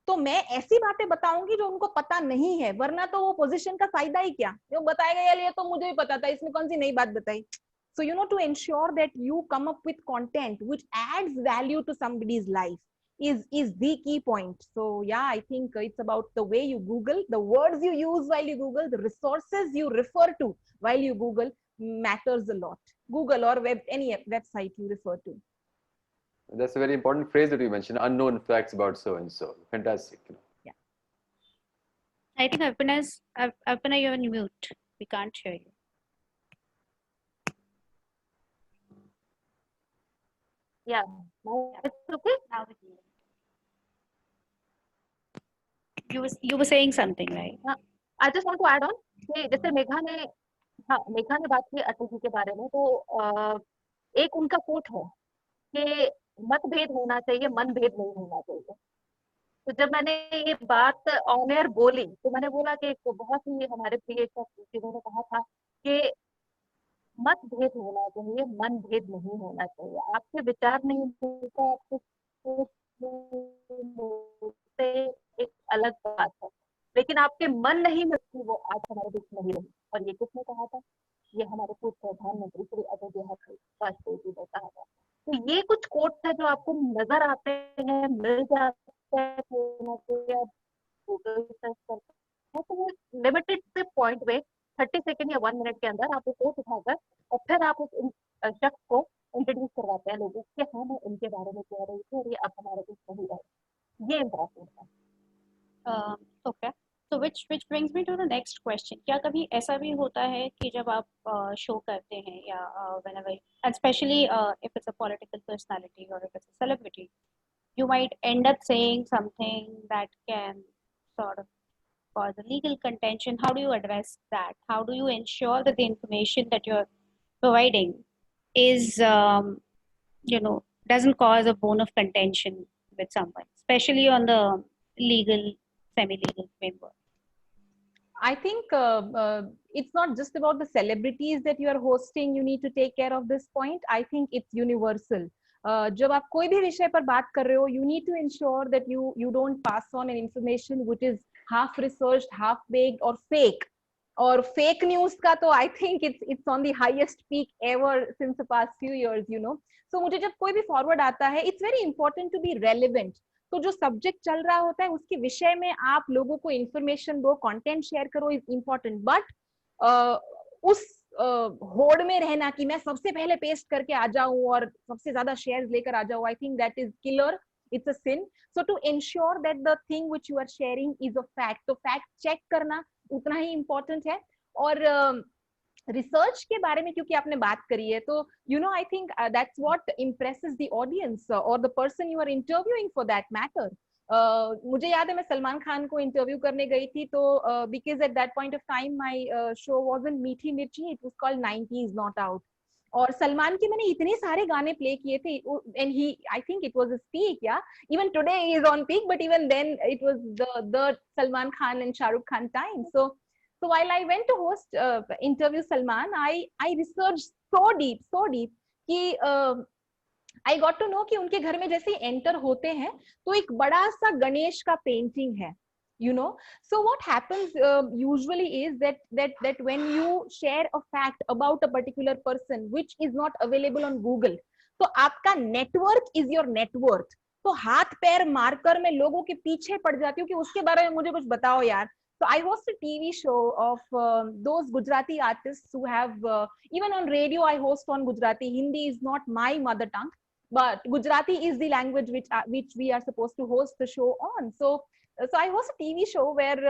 तो मैं ऐसी बातें बताऊंगी जो उनको पता नहीं है, वरना तो वो पोजीशन का फायदा ही क्या, वो बताएगा यार ये तो मुझे भी पता था, इसमें कौन सी नई बात बताई. So you know, to ensure that you come up with content which adds value to somebody's life is the key point. So yeah, I think it's about the way you Google, the words you use while you Google, the resources you refer to while you Google matters a lot. Google or any website you refer to. That's a very important phrase that you mentioned, unknown facts about so and so. Fantastic. Yeah. I think Arpana, you're on mute. We can't hear you. Yeah, it's okay. Now we can. You were saying something, right? I just want to add on कि जैसे मेघा ने बात की अटल जी के बारे में, तो एक उनका कोट है कि मतभेद होना चाहिए, मनभेद नहीं होना चाहिए. तो जब मैंने ये बात ऑन एयर बोली तो मैंने बोला कि बहुत ही हमारे प्रिय जिन्होंने कहा था कि मतभेद होना चाहिए, मनभेद नहीं होना चाहिए. आपके विचार नहीं मिलते, आपके एक अलग बात है, लेकिन आपके मन नहीं मिलती, वो आज हमारे बीच नहीं रही. और ये किसने कहा था? ये हमारे पूर्व प्रधानमंत्री श्री अटल बिहारी वाजपेयी जी ने कहा था. तो ये कुछ कोट्स है जो आपको नजर आते हैं, मिल जाते हैं, गूगल सर्च करते हैं, तो वो लिमिटेड से पॉइंट में 30 सेकंड या 1 मिनट के अंदर आप वो कोट उठाकर और फिर आप उस शख्स को इंट्रोड्यूस करवाते हैं लोगों कि हाँ मैं इनके बारे में कह रही थी और ये अब हमारे बीच नहीं रहे. ये इम्पोर्टेंट है. Okay. So which brings me to the next question. क्या कभी ऐसा भी होता है कि जब आप शो करते हैं या whenever, especially if it's a political personality or if it's a celebrity, you might end up saying something that can sort of cause a legal contention. How do you address that? How do you ensure that the information that you're providing is doesn't cause a bone of contention with someone, especially on the legal, semi-legal framework? I think it's not just about the celebrities that you are hosting. You need to take care of this point. I think it's universal. जब आप कोई भी विषय पर बात कर रहे हो, you need to ensure that you don't pass on an information which is half researched, half baked or fake. और fake news का तो I think it's on the highest peak ever since the past few years, you know. So मुझे जब कोई भी forward आता है, it's very important to be relevant. तो जो सब्जेक्ट चल रहा होता है उसके विषय में आप लोगों को इंफॉर्मेशन दो, कंटेंट शेयर करो, इज इम्पोर्टेंट. बट उस होड़ में रहना कि मैं सबसे पहले पेस्ट करके आ जाऊं और सबसे ज्यादा शेयर्स लेकर आ जाऊं, I think that is killer. It's a sin. So to ensure that the thing which you are sharing is a fact, तो फैक्ट चेक करना उतना ही इम्पोर्टेंट है. और रिसर्च के बारे में क्योंकि आपने बात करी है, तो you know I think that's what impresses the audience और the person you are interviewing for that matter. मुझे याद है मैं सलमान खान को इंटरव्यू करने गई थी, तो because at that point of time my show wasn't मीठी मिर्ची, it was called 90s not out. और सलमान के मैंने इतने सारे गाने प्ले किए थे, and he I think it was a peak, yeah, even today he is on peak, but even then it was the Salman Khan and Shah Rukh Khan time. So while I went to host interview Salman, I researched so deep कि I got to know कि उनके घर में जैसे enter होते हैं तो एक बड़ा सा गणेश का पेंटिंग है, you know. So what happens usually is that when you share a fact about a particular person which is not available on Google, तो आपका network is your net worth. तो हाथ पैर मारकर मैं लोगों के पीछे पड़ जाती हूँ कि उसके बारे में मुझे कुछ बताओ यार. So I host a TV show of those Gujarati artists who have even on radio I host on Gujarati. Hindi is not my mother tongue, but Gujarati is the language which we are supposed to host the show on. So I host a TV show where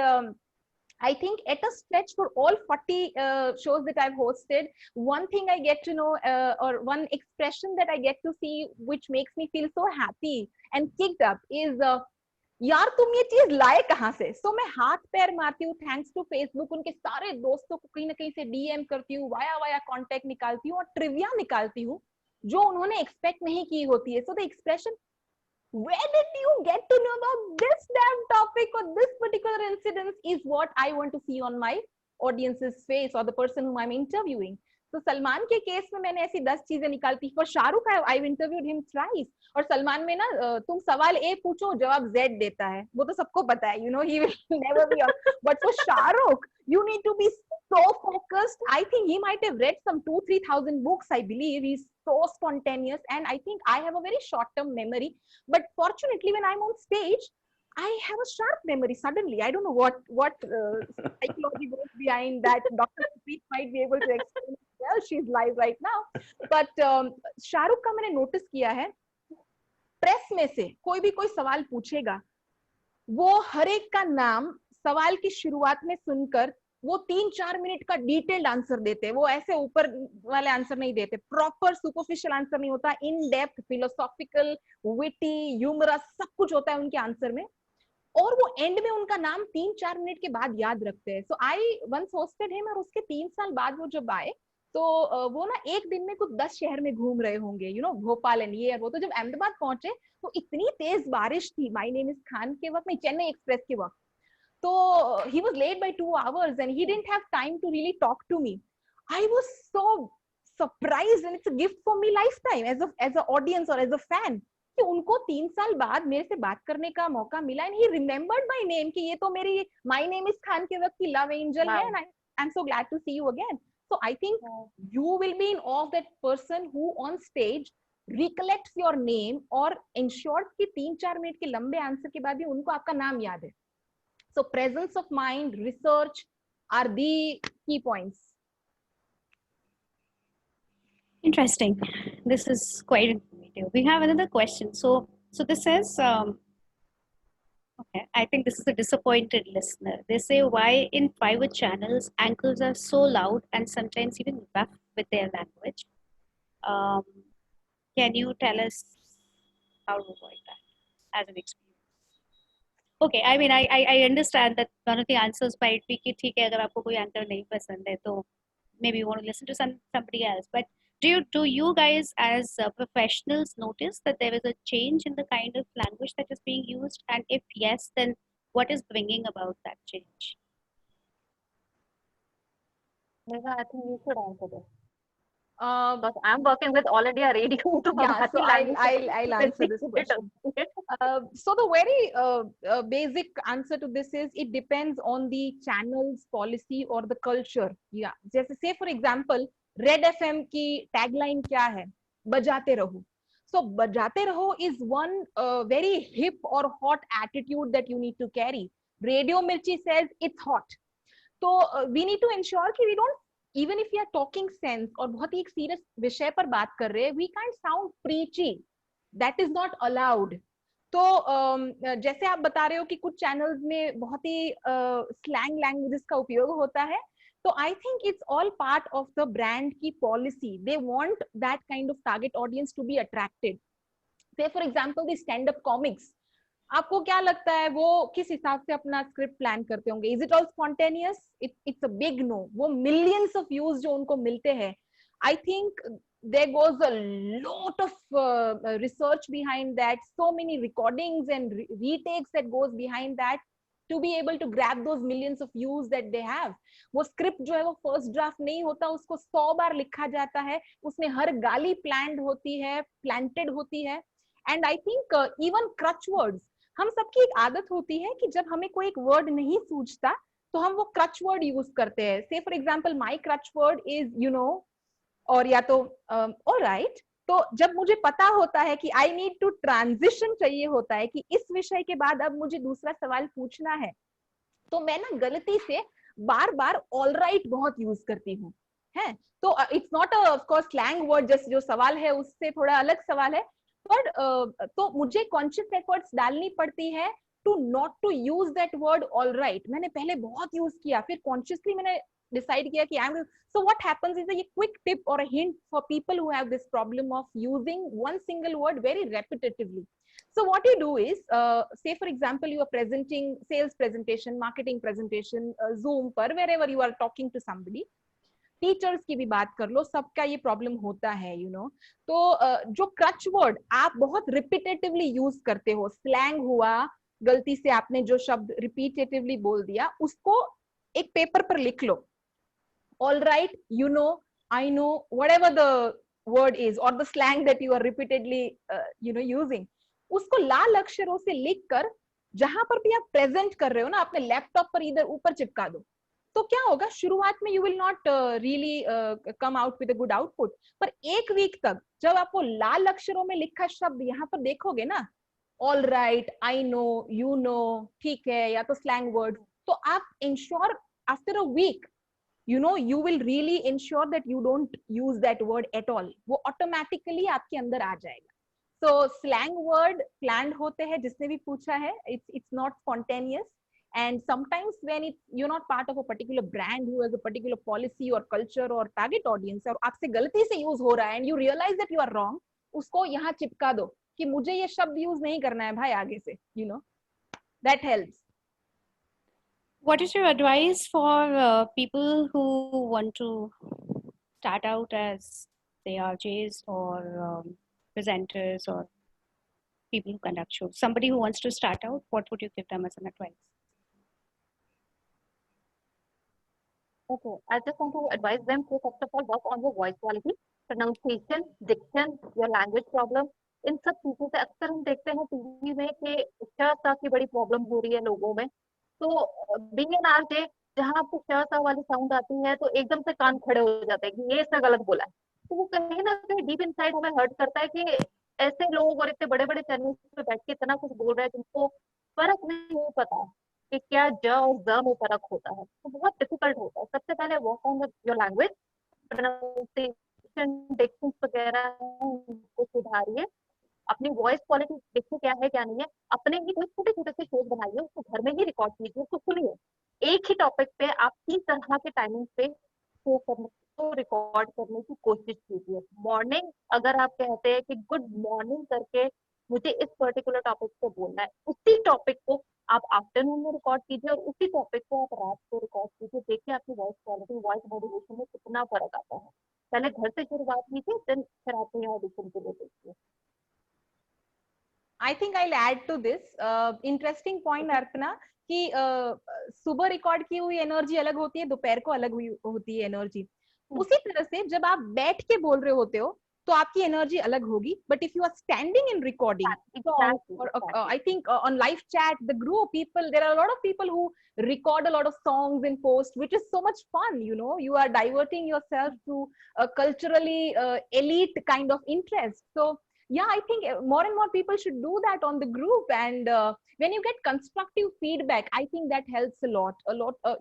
I think at a stretch for all 40 shows that I've hosted, one thing I get to know or one expression that I get to see which makes me feel so happy and kicked up is यार तुम ये चीज लाए कहाँ से. सो मैं हाथ पैर मारती हूँ, थैंक्स टू फेसबुक, उनके सारे दोस्तों को कहीं ना कहीं से डीएम करती हूँ, वाया कांटेक्ट निकालती हूँ और ट्रिविया निकालती हूँ जो उन्होंने एक्सपेक्ट नहीं की होती है. So the expression, where did you get to know about this damn topic or this particular incident, is what I want to see on my audience's face or the person whom I'm interviewing. तो सलमान के case में मैंने ऐसी 10 चीजें निकालती. For Shahrukh I interviewed him twice. और सलमान में ना तुम सवाल ए पूछो जवाब जेड देता है, वो तो सबको पता है, you know he will never be. But for Shahrukh you need to be so focused. I think he might have read some 2,000-3,000 books. I believe he's so spontaneous, and I think I have a very short-term memory. But fortunately, when I'm on stage, I have a sharp memory. Suddenly, I don't know what psychology goes behind that. Dr. Preet might be able to explain it well. She's live right now. But Shahrukh का मैंने notice किया है, press में से कोई भी कोई सवाल पूछेगा, वो हर एक का नाम सवाल की शुरुआत में सुनकर वो 3-4 मिनट का डिटेल्ड आंसर देते हैं. वो ऐसे ऊपर वाले आंसर नहीं देते, प्रॉपर सुपरफिशियल आंसर नहीं होता, in depth, philosophical, witty, humorous, सब कुछ होता है उनके आंसर में. और वो एंड में उनका नाम 3-4 मिनट के बाद याद रखते हैं. सो आई वंस होस्टेड हिम, और उसके 3 साल बाद वो जब आए तो वो ना एक दिन में कुछ 10 शहर में घूम रहे होंगे, यू नो, भोपाल एंड ये वो. तो जब अहमदाबाद पहुंचे तो इतनी तेज बारिश थी माय नेम इज खान के वक्त में, चेन्नई एक्सप्रेस के वक्त. So he was late by 2 hours and he didn't have time to really talk to me. I was so surprised, and it's a gift for me lifetime as an audience or as a fan कि उनको 3 साल बाद मेरे से बात करने का मौका मिला, and he remembered my name कि ये तो मेरी My Name is Khan के वक्त की love angel है, and I'm so glad to see you again. So I think you will be in awe of that person who on stage recollects your name और ensures कि 3-4 minute के लंबे answer के बाद भी उनको आपका नाम याद है. So presence of mind, research are the key points. Interesting. This is quite informative. We have another question. So this says, okay, I think this is a disappointed listener. They say, why in private channels anchors are so loud and sometimes even rough with their language? Can you tell us how to avoid that as an experience? Okay, I mean, I understand that one of the answers might be कि ठीक है, अगर आपको कोई anchor नहीं पसंद है तो maybe you want to listen to somebody else. But do you guys as professionals notice that there is a change in the kind of language that is being used? And if yes, then what is bringing about that change? Megha, I think you should answer this. Because I'm working with already a radio. Yeah, so I'll answer this question. So the very basic answer to this is it depends on the channel's policy or the culture. Yeah, जैसे say for example, Red FM की tagline क्या है? बजाते रहो. So बजाते रहो is one very hip or hot attitude that you need to carry. Radio Mirchi says it's hot. So we need to ensure कि we don't, even if we are talking sense और बहुत ही एक serious विषय पर बात कर रहे हैं, we can't sound preachy. That is not allowed. तो जैसे आप बता रहे हो कि कुछ चैनल्स में बहुत ही स्लैंग लैंग्वेजेस का उपयोग होता है, So I think it's all part of the brand की policy. They want that kind of target audience to be attracted. Say for example the stand up comics, आपको क्या लगता है वो किस हिसाब से अपना स्क्रिप्ट प्लान करते होंगे? Is it all spontaneous? It's a big no. वो मिलियंस ऑफ व्यूज जो उनको मिलते हैं, I think there goes a lot of research behind that, so many recordings and retakes that goes behind that to be able to grab those millions of views that they have. वो script जो है वो first draft नहीं होता, उसको 100 बार लिखा जाता है, उसमें हर गाली प्लान्ड होती है, प्लांटेड होती है. And I think even crutch words, हम सबकी एक आदत होती है कि जब हमें कोई एक वर्ड नहीं सूझता तो हम वो क्रच वर्ड यूज करते हैं. Say for example my crutch word is you know, और या तो ऑलराइट. तो जब मुझे पता होता है कि आई नीड टू ट्रांजिशन चाहिए होता है कि इस विषय के बाद अब मुझे दूसरा सवाल पूछना है, तो मैं ना गलती से बार बार ऑलराइट बहुत यूज करती हूँ. है तो it's not of course slang word, just जो सवाल है उससे थोड़ा अलग सवाल है, पर तो मुझे कॉन्शियस एफर्ट्स डालनी पड़ती है to not to use that word alright. मैंने पहले बहुत यूज किया, फिर कॉन्शियसली मैंने डिसाइड किया कि I am. So what happens is ये क्विक टिप और hint for people who have this problem of using one single word very repetitively. So what you do is, say for example, you are presenting sales presentation, marketing presentation, Zoom पर, wherever you are talking to somebody. Teachers की भी बात कर लो, सबका ये problem होता है, you know. तो जो क्रच वर्ड आप बहुत रिपीटेटिवली यूज करते हो, स्लैंग हुआ, गलती से आपने जो शब्द रिपीटेटिवली बोल दिया, उसको एक पेपर पर लिख लो. All right, you know, I know, whatever the word is और the slang that you are repeatedly you know using, उसको लाल अक्षरों से लिख कर जहां पर भी आप प्रेजेंट कर रहे हो ना, अपने लैपटॉप पर इधर ऊपर चिपका दो. तो क्या होगा, शुरुआत में you will not really come out with a good output, पर एक वीक तक जब आप वो लाल अक्षरों में लिखा शब्द यहाँ पर देखोगे ना, all right, I know, you know, ठीक है, या तो स्लैंग वर्ड, तो आप ensure after a week, you know, you will really ensure that you don't use that word at all. वो ऑटोमेटिकली आपके अंदर आ जाएगा. So slang word planned होते हैं, जिसने भी पूछा है, it's not spontaneous. And sometimes when you're not part of a particular brand who has a particular policy or culture or target audience, और आपसे गलती से यूज हो रहा है and you realize that you are wrong, उसको यहाँ चिपका दो कि मुझे ये शब्द यूज नहीं करना है भाई आगे से, you know, that helps. What is your advice for people who want to start out as they are RJs or presenters or people who conduct shows? Somebody who wants to start out, what would you give them as an advice? Okay, I just want to advise them to first of all work on your voice quality, pronunciation, diction, your language problem. इन सब चीजों से अक्सर हम देखते हैं TV में कि श की बड़ी प्रॉब्लम हो रही है लोगों में. तो बीइंग एन आरजे, जहाँ आपको श वाली साउंड आती है तो एकदम से कान खड़े हो जाते हैं कि ये इसने गलत बोला है. तो वो कहीं ना कहीं डीप इनसाइड हमें हर्ट करता है कि ऐसे लोग और इतने बड़े बड़े चैनल पे बैठ के इतना कुछ बोल रहे हैं जिनको फर्क नहीं पता कि क्या ज और ज में फर्क होता है. तो बहुत डिफिकल्ट होता है. सबसे पहले work on your language, pronunciation, diction वगैरह को सुधारिए. अपनी वॉइस क्वालिटी देखिए क्या है क्या नहीं है. अपने ही कोई छोटे छोटे से शोज बनाइए, उसको घर में ही रिकॉर्ड कीजिए, उसको सुनिए. एक ही टॉपिक पे आप 3 तरह के टाइमिंग पे शो करने को रिकॉर्ड करने की कोशिश कीजिए. मॉर्निंग अगर आप कहते हैं कि गुड मॉर्निंग करके मुझे इस पर्टिकुलर टॉपिक पे बोलना है, उसी टॉपिक को आप आफ्टरनून में रिकॉर्ड कीजिए और उसी टॉपिक को आप रात को रिकॉर्ड कीजिए. देखिए आपकी वॉइस क्वालिटी, वॉइस मॉड्यूलेशन में कितना फर्क आता है. पहले घर से शुरुआत कीजिए, देन फिर आप यहाँ ऑडिशन के लिए देखिए. I think I'll add to this. Interesting point, Arpana, कि सुबह रिकॉर्ड की हुई एनर्जी अलग होती है, दोपहर को अलग हुई होती है एनर्जी. उसी तरह से जब आप बैठ के बोल रहे होते हो तो आपकी एनर्जी अलग होगी. But if you are standing in recording, I think on live chat, the group people, there are a lot of people who record a lot of songs and post, which is so much fun. You know, you are diverting yourself to a culturally elite kind of interest. So yeah, I think more and more people should do that on the group. And when you get constructive feedback, I think that helps a lot.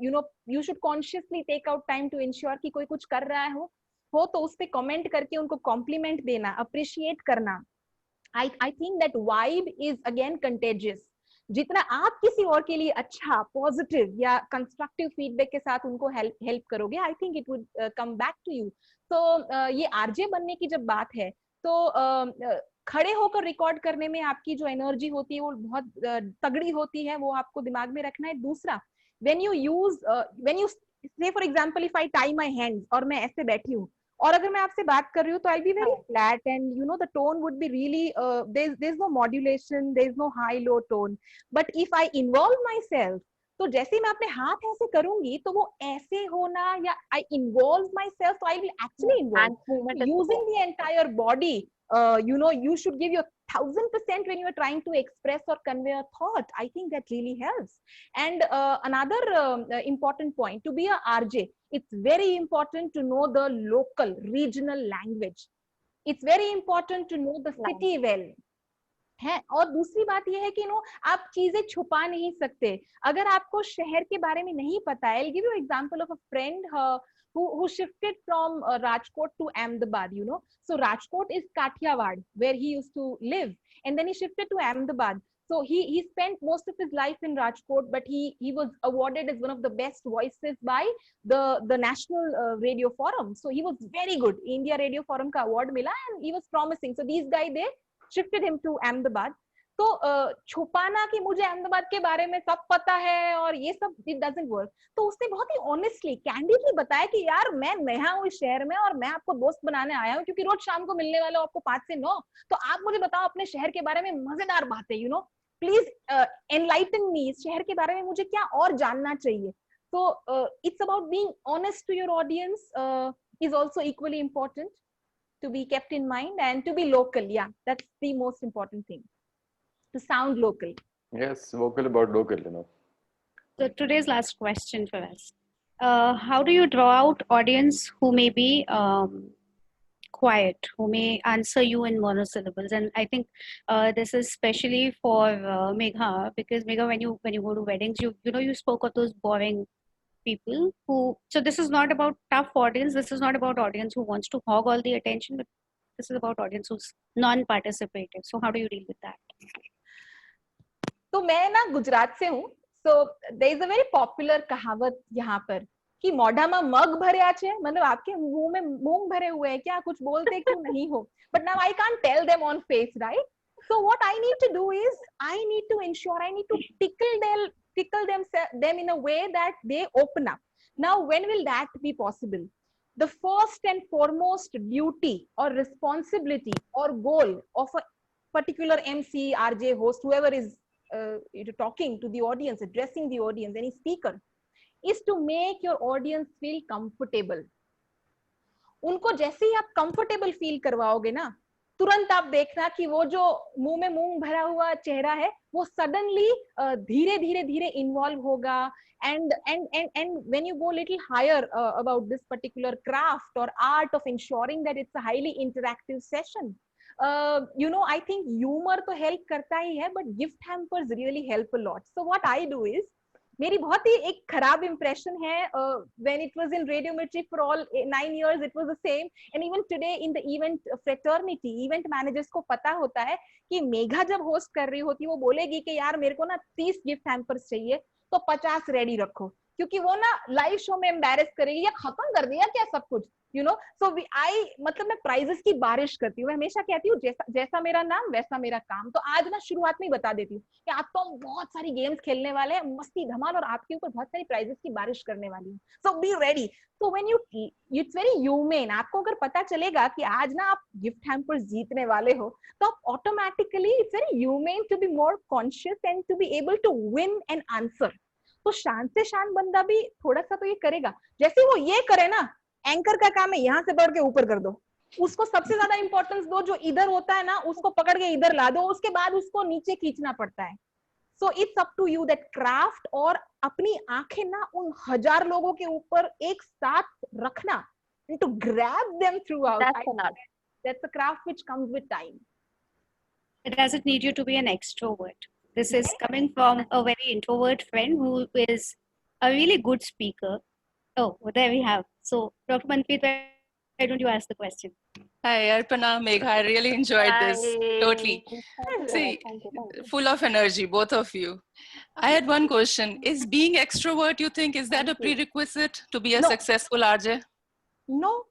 You know, you should consciously take out time to ensure कि कोई कुछ कर रहा हो तो उस पे comment करके उनको कॉम्प्लीमेंट देना, अप्रिशिएट करना. I think that vibe is again contagious. जितना आप किसी और के लिए अच्छा, पॉजिटिव या कंस्ट्रक्टिव फीडबैक के साथ उनको हेल्प करोगे, I think it would come back to you. तो ये आरजे बनने की जब बात है, तो खड़े होकर रिकॉर्ड करने में आपकी जो एनर्जी होती है वो बहुत तगड़ी होती है, वो आपको दिमाग में रखना है। दूसरा, व्हेन यू से for example if I tie my hands और मैं ऐसे बैठी हूँ और अगर मैं आपसे बात कर रही हूँ तो I be very flat and you know the tone would be really there is no modulation, there is no high low tone. But if I involve myself, तो जैसे ही मैं अपने हाथ ऐसे करूंगी तो वो ऐसे होना, या आई इन्वॉल्व माई सेल्फ, तो I will actually involve using the entire body. You know, you should give your 1000% when you are trying to express or convey a thought. I think that really helps. And another important point, to be a RJ, it's very important to know the local, regional language. It's very important to know the city well. है। और दूसरी बात यह है कि no आप चीजें छुपा नहीं सकते। अगर आपको शहर के बारे में नहीं पता है, I'll give you example of a friend who shifted from Rajkot to Ahmedabad, you know. So Rajkot is Kathiawad, where he used to live, and then he shifted to Ahmedabad. So he spent most of his life in Rajkot, but he was awarded as one of the best voices by the National Radio Forum. So he was very good. India Radio Forum ka award mila, and he was promising. So these guys, they shifted him to Ahmedabad. तो छुपाना कि मुझे अहमदाबाद के बारे में सब पता है और ये सब, इट डजंट वर्क। तो उसने बहुत ही ऑनेस्टली, कैंडिडली बताया कि यार मैं नया हूँ इस शहर में और मैं आपको दोस्त बनाने आया हूँ, क्योंकि रोज शाम को मिलने वाला हूँ आपको 5 से 9, तो आप मुझे बताओ अपने शहर के बारे में मजेदार बातें, you know, please enlighten me, इस शहर के बारे में मुझे क्या और जानना चाहिए। तो it's about being honest to your audience is also equally important to be kept in mind, and to be local. Yeah, that's the most important thing, to sound local. Yes, vocal about local, you know. So today's last question for us, how do you draw out audience who may be quiet, who may answer you in monosyllables? And I think this is especially for Megha, because Megha, when you go to weddings, you know, you spoke of those boring people who, so this is not about tough audience, this is not about audience who wants to hog all the attention, but this is about audience who's non-participative. So how do you deal with that? तो मैं ना गुजरात से हूँ, so there is a very popular कहावत यहाँ पर कि मोढ़ामा मग भरे छे, मतलब आपके मुंह में मूंग भरे हुए हैं क्या, कुछ बोलते क्यों नहीं हो। But now I can't tell them on face, right? So what I need to do is I need to ensure, I need to tickle them in a way that they open up. Now, when will that be possible? The first and foremost duty or responsibility or goal of a particular MC, RJ, host, whoever is talking to the audience, addressing the audience, any speaker, is to make your audience feel comfortable. उनको जैसे ही आप comfortable feel करवाओगे ना, तुरंत आप देखना कि वो जो मुंह में मूंग भरा हुआ चेहरा है वो सडनली धीरे धीरे धीरे इन्वॉल्व होगा। and when you go little higher about this particular craft or art of ensuring that it's a highly interactive session, you know, I think humor तो help करता ही है, but gift hampers really help a lot. So what I do is, मेरी बहुत ही एक खराब impression है, when it was in radiometry for all 9 years it was the same, and even today in the event fraternity, event managers को पता होता है कि मेघा जब होस्ट कर रही होती है वो बोलेगी कि यार मेरे को ना 30 गिफ्ट हैम्पर्स चाहिए, तो 50 रेडी रखो, क्योंकि वो ना लाइव शो में एम्बैरेस करेगी या खत्म कर दिया क्या सब कुछ, यू नो। सो आई मतलब मैं प्राइजेस की बारिश करती हूँ, मैं हमेशा कहती हूँ जैसा मेरा नाम वैसा मेरा काम। तो आज ना शुरुआत में ही बता देती हूँ कि आज तो हम बहुत सारी गेम्स खेलने वाले हैं, मस्ती धमाल, और आपके ऊपर बहुत सारी प्राइजेस की बारिश करने वाली हूँ, सो बी रेडी। तो व्हेन इट्स वेरी ह्यूमन, आपको अगर पता चलेगा कि आज ना आप गिफ्ट हैम्पर्स जीतने वाले हो, तो आप automatically it's very human to be more conscious and to be able to win an answer. तो शांत से शांत बंदा भी थोड़ा सा तो ये करेगा, जैसे वो ये करे ना, एंकर का काम है यहाँ से पकड़ के ऊपर कर दो, उसको सबसे ज्यादा इंपॉर्टेंस दो, जो इधर होता है ना उसको पकड़ के इधर ला दो, उसके बाद उसको नीचे खींचना पड़ता है। So it's up to you that craft, और अपनी आंखें ना उन 1000 लोगों के ऊपर एक साथ रखना, and to grab them throughout. That's a craft which comes with time. It doesn't need you to be an extrovert. This is coming from a very introvert friend who is a really good speaker. Oh, well, there we have. So, Dr. Manpreet, why don't you ask the question? Hi, Arpana, Megha. I really enjoyed this. Totally. Thank you, See, thank you, thank you. full of energy, both of you. I had one question. Is being extrovert, you think, is that a Thank you. prerequisite to be a No. successful RJ? No,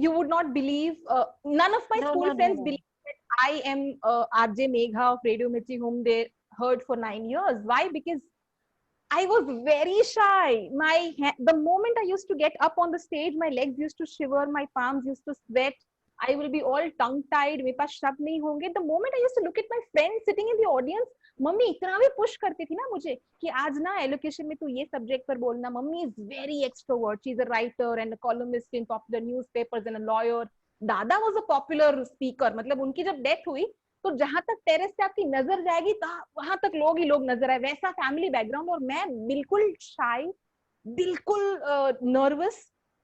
you would not believe, none of my No, school no, no, friends no. believe that I am RJ Megha of Radio Mirchi, whom they heard for 9 years. Why? Because I was very shy. The moment I used to get up on the stage, my legs used to shiver, my palms used to sweat. I will be all tongue-tied. मेरे पास शब्द नहीं होंगे. The moment I used to look at my friends sitting in the audience, mummy इतना भी push करती थी ना मुझे कि आज ना एलोकेशन में तू ये सब्जेक्ट पर बोलना. Mummy is very extrovert. She's a writer and a columnist in popular newspapers and a lawyer. दादा was a popular speaker. मतलब उनकी जब डेथ हुई तो जहां तक टेरेस से आपकी नजर जाएगी वहां तक लोग ही लोग नजर आए. वैसा फैमिली बैकग्राउंड और मैं बिल्कुल शाई, बिल्कुल nervous.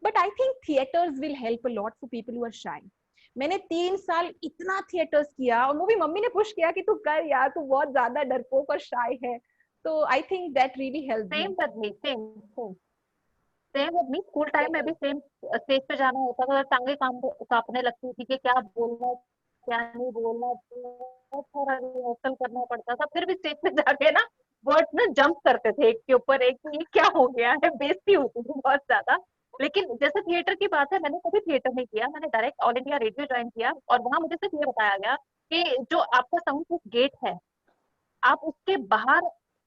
But I think theatres will help a lot for people who are shy. मैंने 3 साल इतना थिएटर्स किया और वो भी मम्मी ने पुश किया कि तू कर यार, तू बहुत ज्यादा डरपोक और शाई है. तो आई think that really help me. Same with me, same with me. School time में भी सेम. स्टेज पे जाना होता था, टांगे कांपने लगती थी कि क्या बोलना क्या नहीं बोलना. बहुत सारा रिहर्सल करना पड़ता था. फिर भी स्टेज पे जाके ना वर्ड्स में जंप करते थे एक के ऊपर एक कि ये क्या हो गया है. बेइज्जती होती थी बहुत ज्यादा. लेकिन जैसे थिएटर की बात है, मैंने कभी थिएटर नहीं किया. मैंने direct all India radio join किया और वहां मुझे सिर्फ ये बताया गया कि जो आपका साउंड प्रूफ गेट है, आप उसके बाहर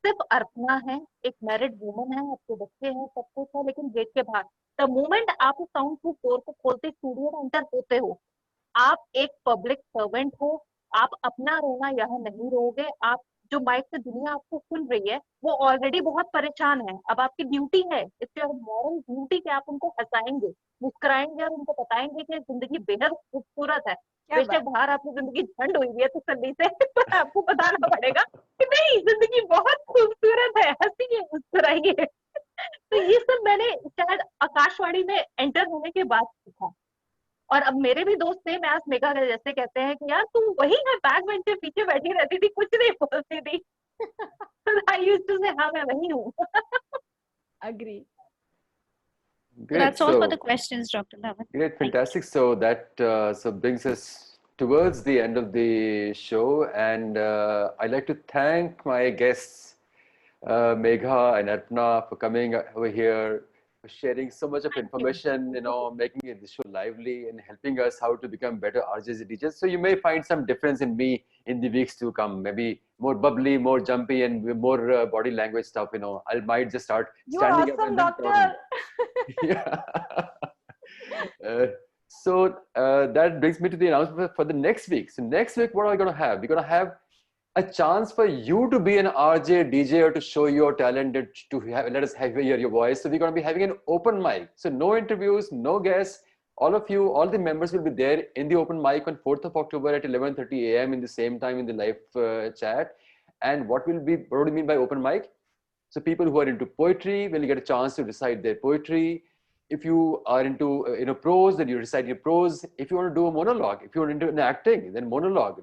सिर्फ अर्पणा है, एक मैरिड वुमन है, आपके बच्चे हैं, सब कुछ है, लेकिन गेट के बाहर द मोमेंट आप उस साउंड प्रूफ डोर को खोलते स्टूडियो में एंटर होते हो, आप एक पब्लिक सर्वेंट हो. आप अपना रोना यहाँ नहीं रोगे. आप जो माइक से दुनिया आपको सुन रही है वो ऑलरेडी बहुत परेशान है. अब आपकी ड्यूटी है, इससे मॉरल ड्यूटी कि आप उनको हंसाएंगे, मुस्कुराएंगे और उनको बताएंगे कि जिंदगी बेहद खूबसूरत है. बेशक बाहर आपकी जिंदगी झंड हुई है तसल्ली से, पर आपको बताना पड़ेगा कि नहीं, जिंदगी बहुत खूबसूरत है, हंसिए मुस्कुराइए. तो ये सब मैंने शायद आकाशवाणी में एंटर होने के बाद सीखा. और अब मेरे भी दोस्त थे, मैं आज मेघा के जैसे कहते हैं कि यार तू वही है, बैक बेंच पे पीछे बैठी रहती थी, कुछ नहीं बोलती थी. आई यूज्ड टू से हाँ मैं वही हूँ. Agree. Great. That's all for So, the questions, Dr. Dhawan. great, fantastic. So that brings us towards the end of the show, and I'd like to thank my guests, Megha and Arpana, for coming over here, for sharing so much of information, making the show lively and helping us how to become better RJs and DJs. So you may find some difference in me in the weeks to come, maybe more bubbly, more jumpy, and more body language stuff. I might just start You are standing up awesome, and then doctor. talking. Yeah. So that brings me to the announcement for the next week. So next week, what are we going to have? We're going to have a chance for you to be an RJ, DJ, or to show your talent, and to let us hear your voice. So we're going to be having an open mic. So no interviews, no guests. All of you, all the members will be there in the open mic on 4th of October at 11:30 a.m. in the same time in the live chat. And what do you mean by open mic? So people who are into poetry will get a chance to recite their poetry. If you are into prose, then you recite your prose. If you want to do a monologue, if you're into acting, then monologue,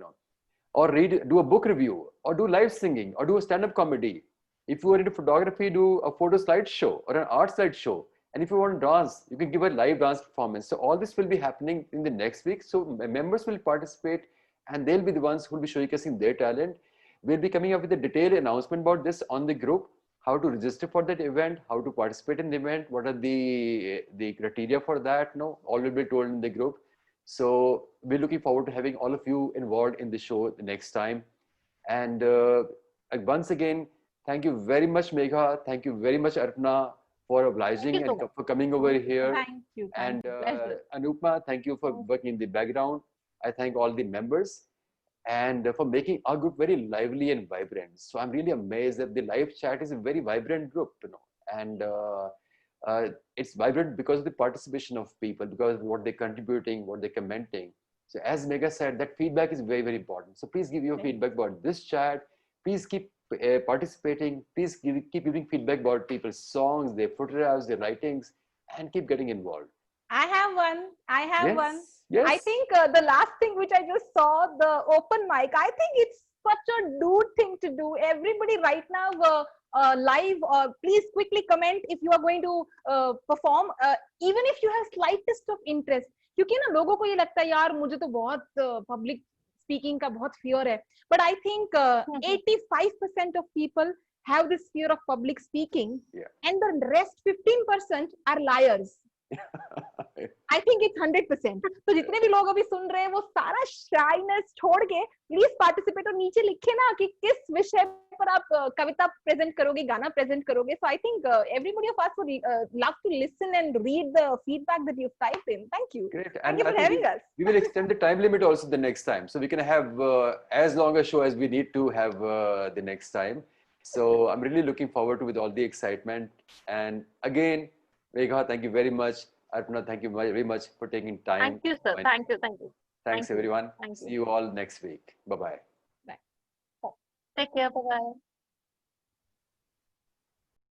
or do a book review, or do live singing, or do a stand-up comedy. If you are into photography, do a photo slideshow or an art slideshow. And if you want to dance, you can give a live dance performance. So all this will be happening in the next week. So members will participate, and they'll be the ones who will be showcasing their talent. We'll be coming up with a detailed announcement about this on the group, how to register for that event, how to participate in the event, what are the criteria for that. All will be told in the group. So we're looking forward to having all of you involved in the show the next time. And once again, thank you very much, Megha. Thank you very much, Arpana, for obliging and for coming over here. Thank you. And Anupma, thank you for working in the background. I thank all the members and for making our group very lively and vibrant. So I'm really amazed that the live chat is a very vibrant group, and it's vibrant because of the participation of people, because of what they're contributing, what they're commenting. So as Megha said, that feedback is very, very important. So please give your feedback about this chat. Please keep participating. Please keep giving feedback about people's songs, their photographs, their writings, and keep getting involved. I have one. Yes. I think the last thing which I just saw, the open mic, I think it's such a dude thing to do. Everybody right now live, please quickly comment if you are going to perform, even if you have slightest of interest. क्योंकि ना लोगों को ये लगता है यार मुझे तो बहुत पब्लिक स्पीकिंग का बहुत फियर है, but I think 85% of people have this fear of public speaking, and the rest 15% are liars. I think it's 100%. तो जितने भी लोग अभी सुन रहे हैं वो सारा शाइनेस छोड़ के प्लीज पार्टिसिपेट, और नीचे लिखे ना कि किस विषय पर आप कविता प्रेजेंट करोगे, गाना प्रेजेंट करोगे. So I think everybody of us would love to listen and read the feedback that you've typed in. Thank you. Great. Thank And you for having us. We will extend the time limit also the next time, so we can have as long a show as we need to have the next time. So I'm really looking forward to with all the excitement. And again, Megha, thank you very much. Arpana, thank you very much for taking time. Thank you, sir. Thank you. Thank you. Thanks, everyone. Thank you. See you all next week. Bye-bye. Take care. Bye-bye.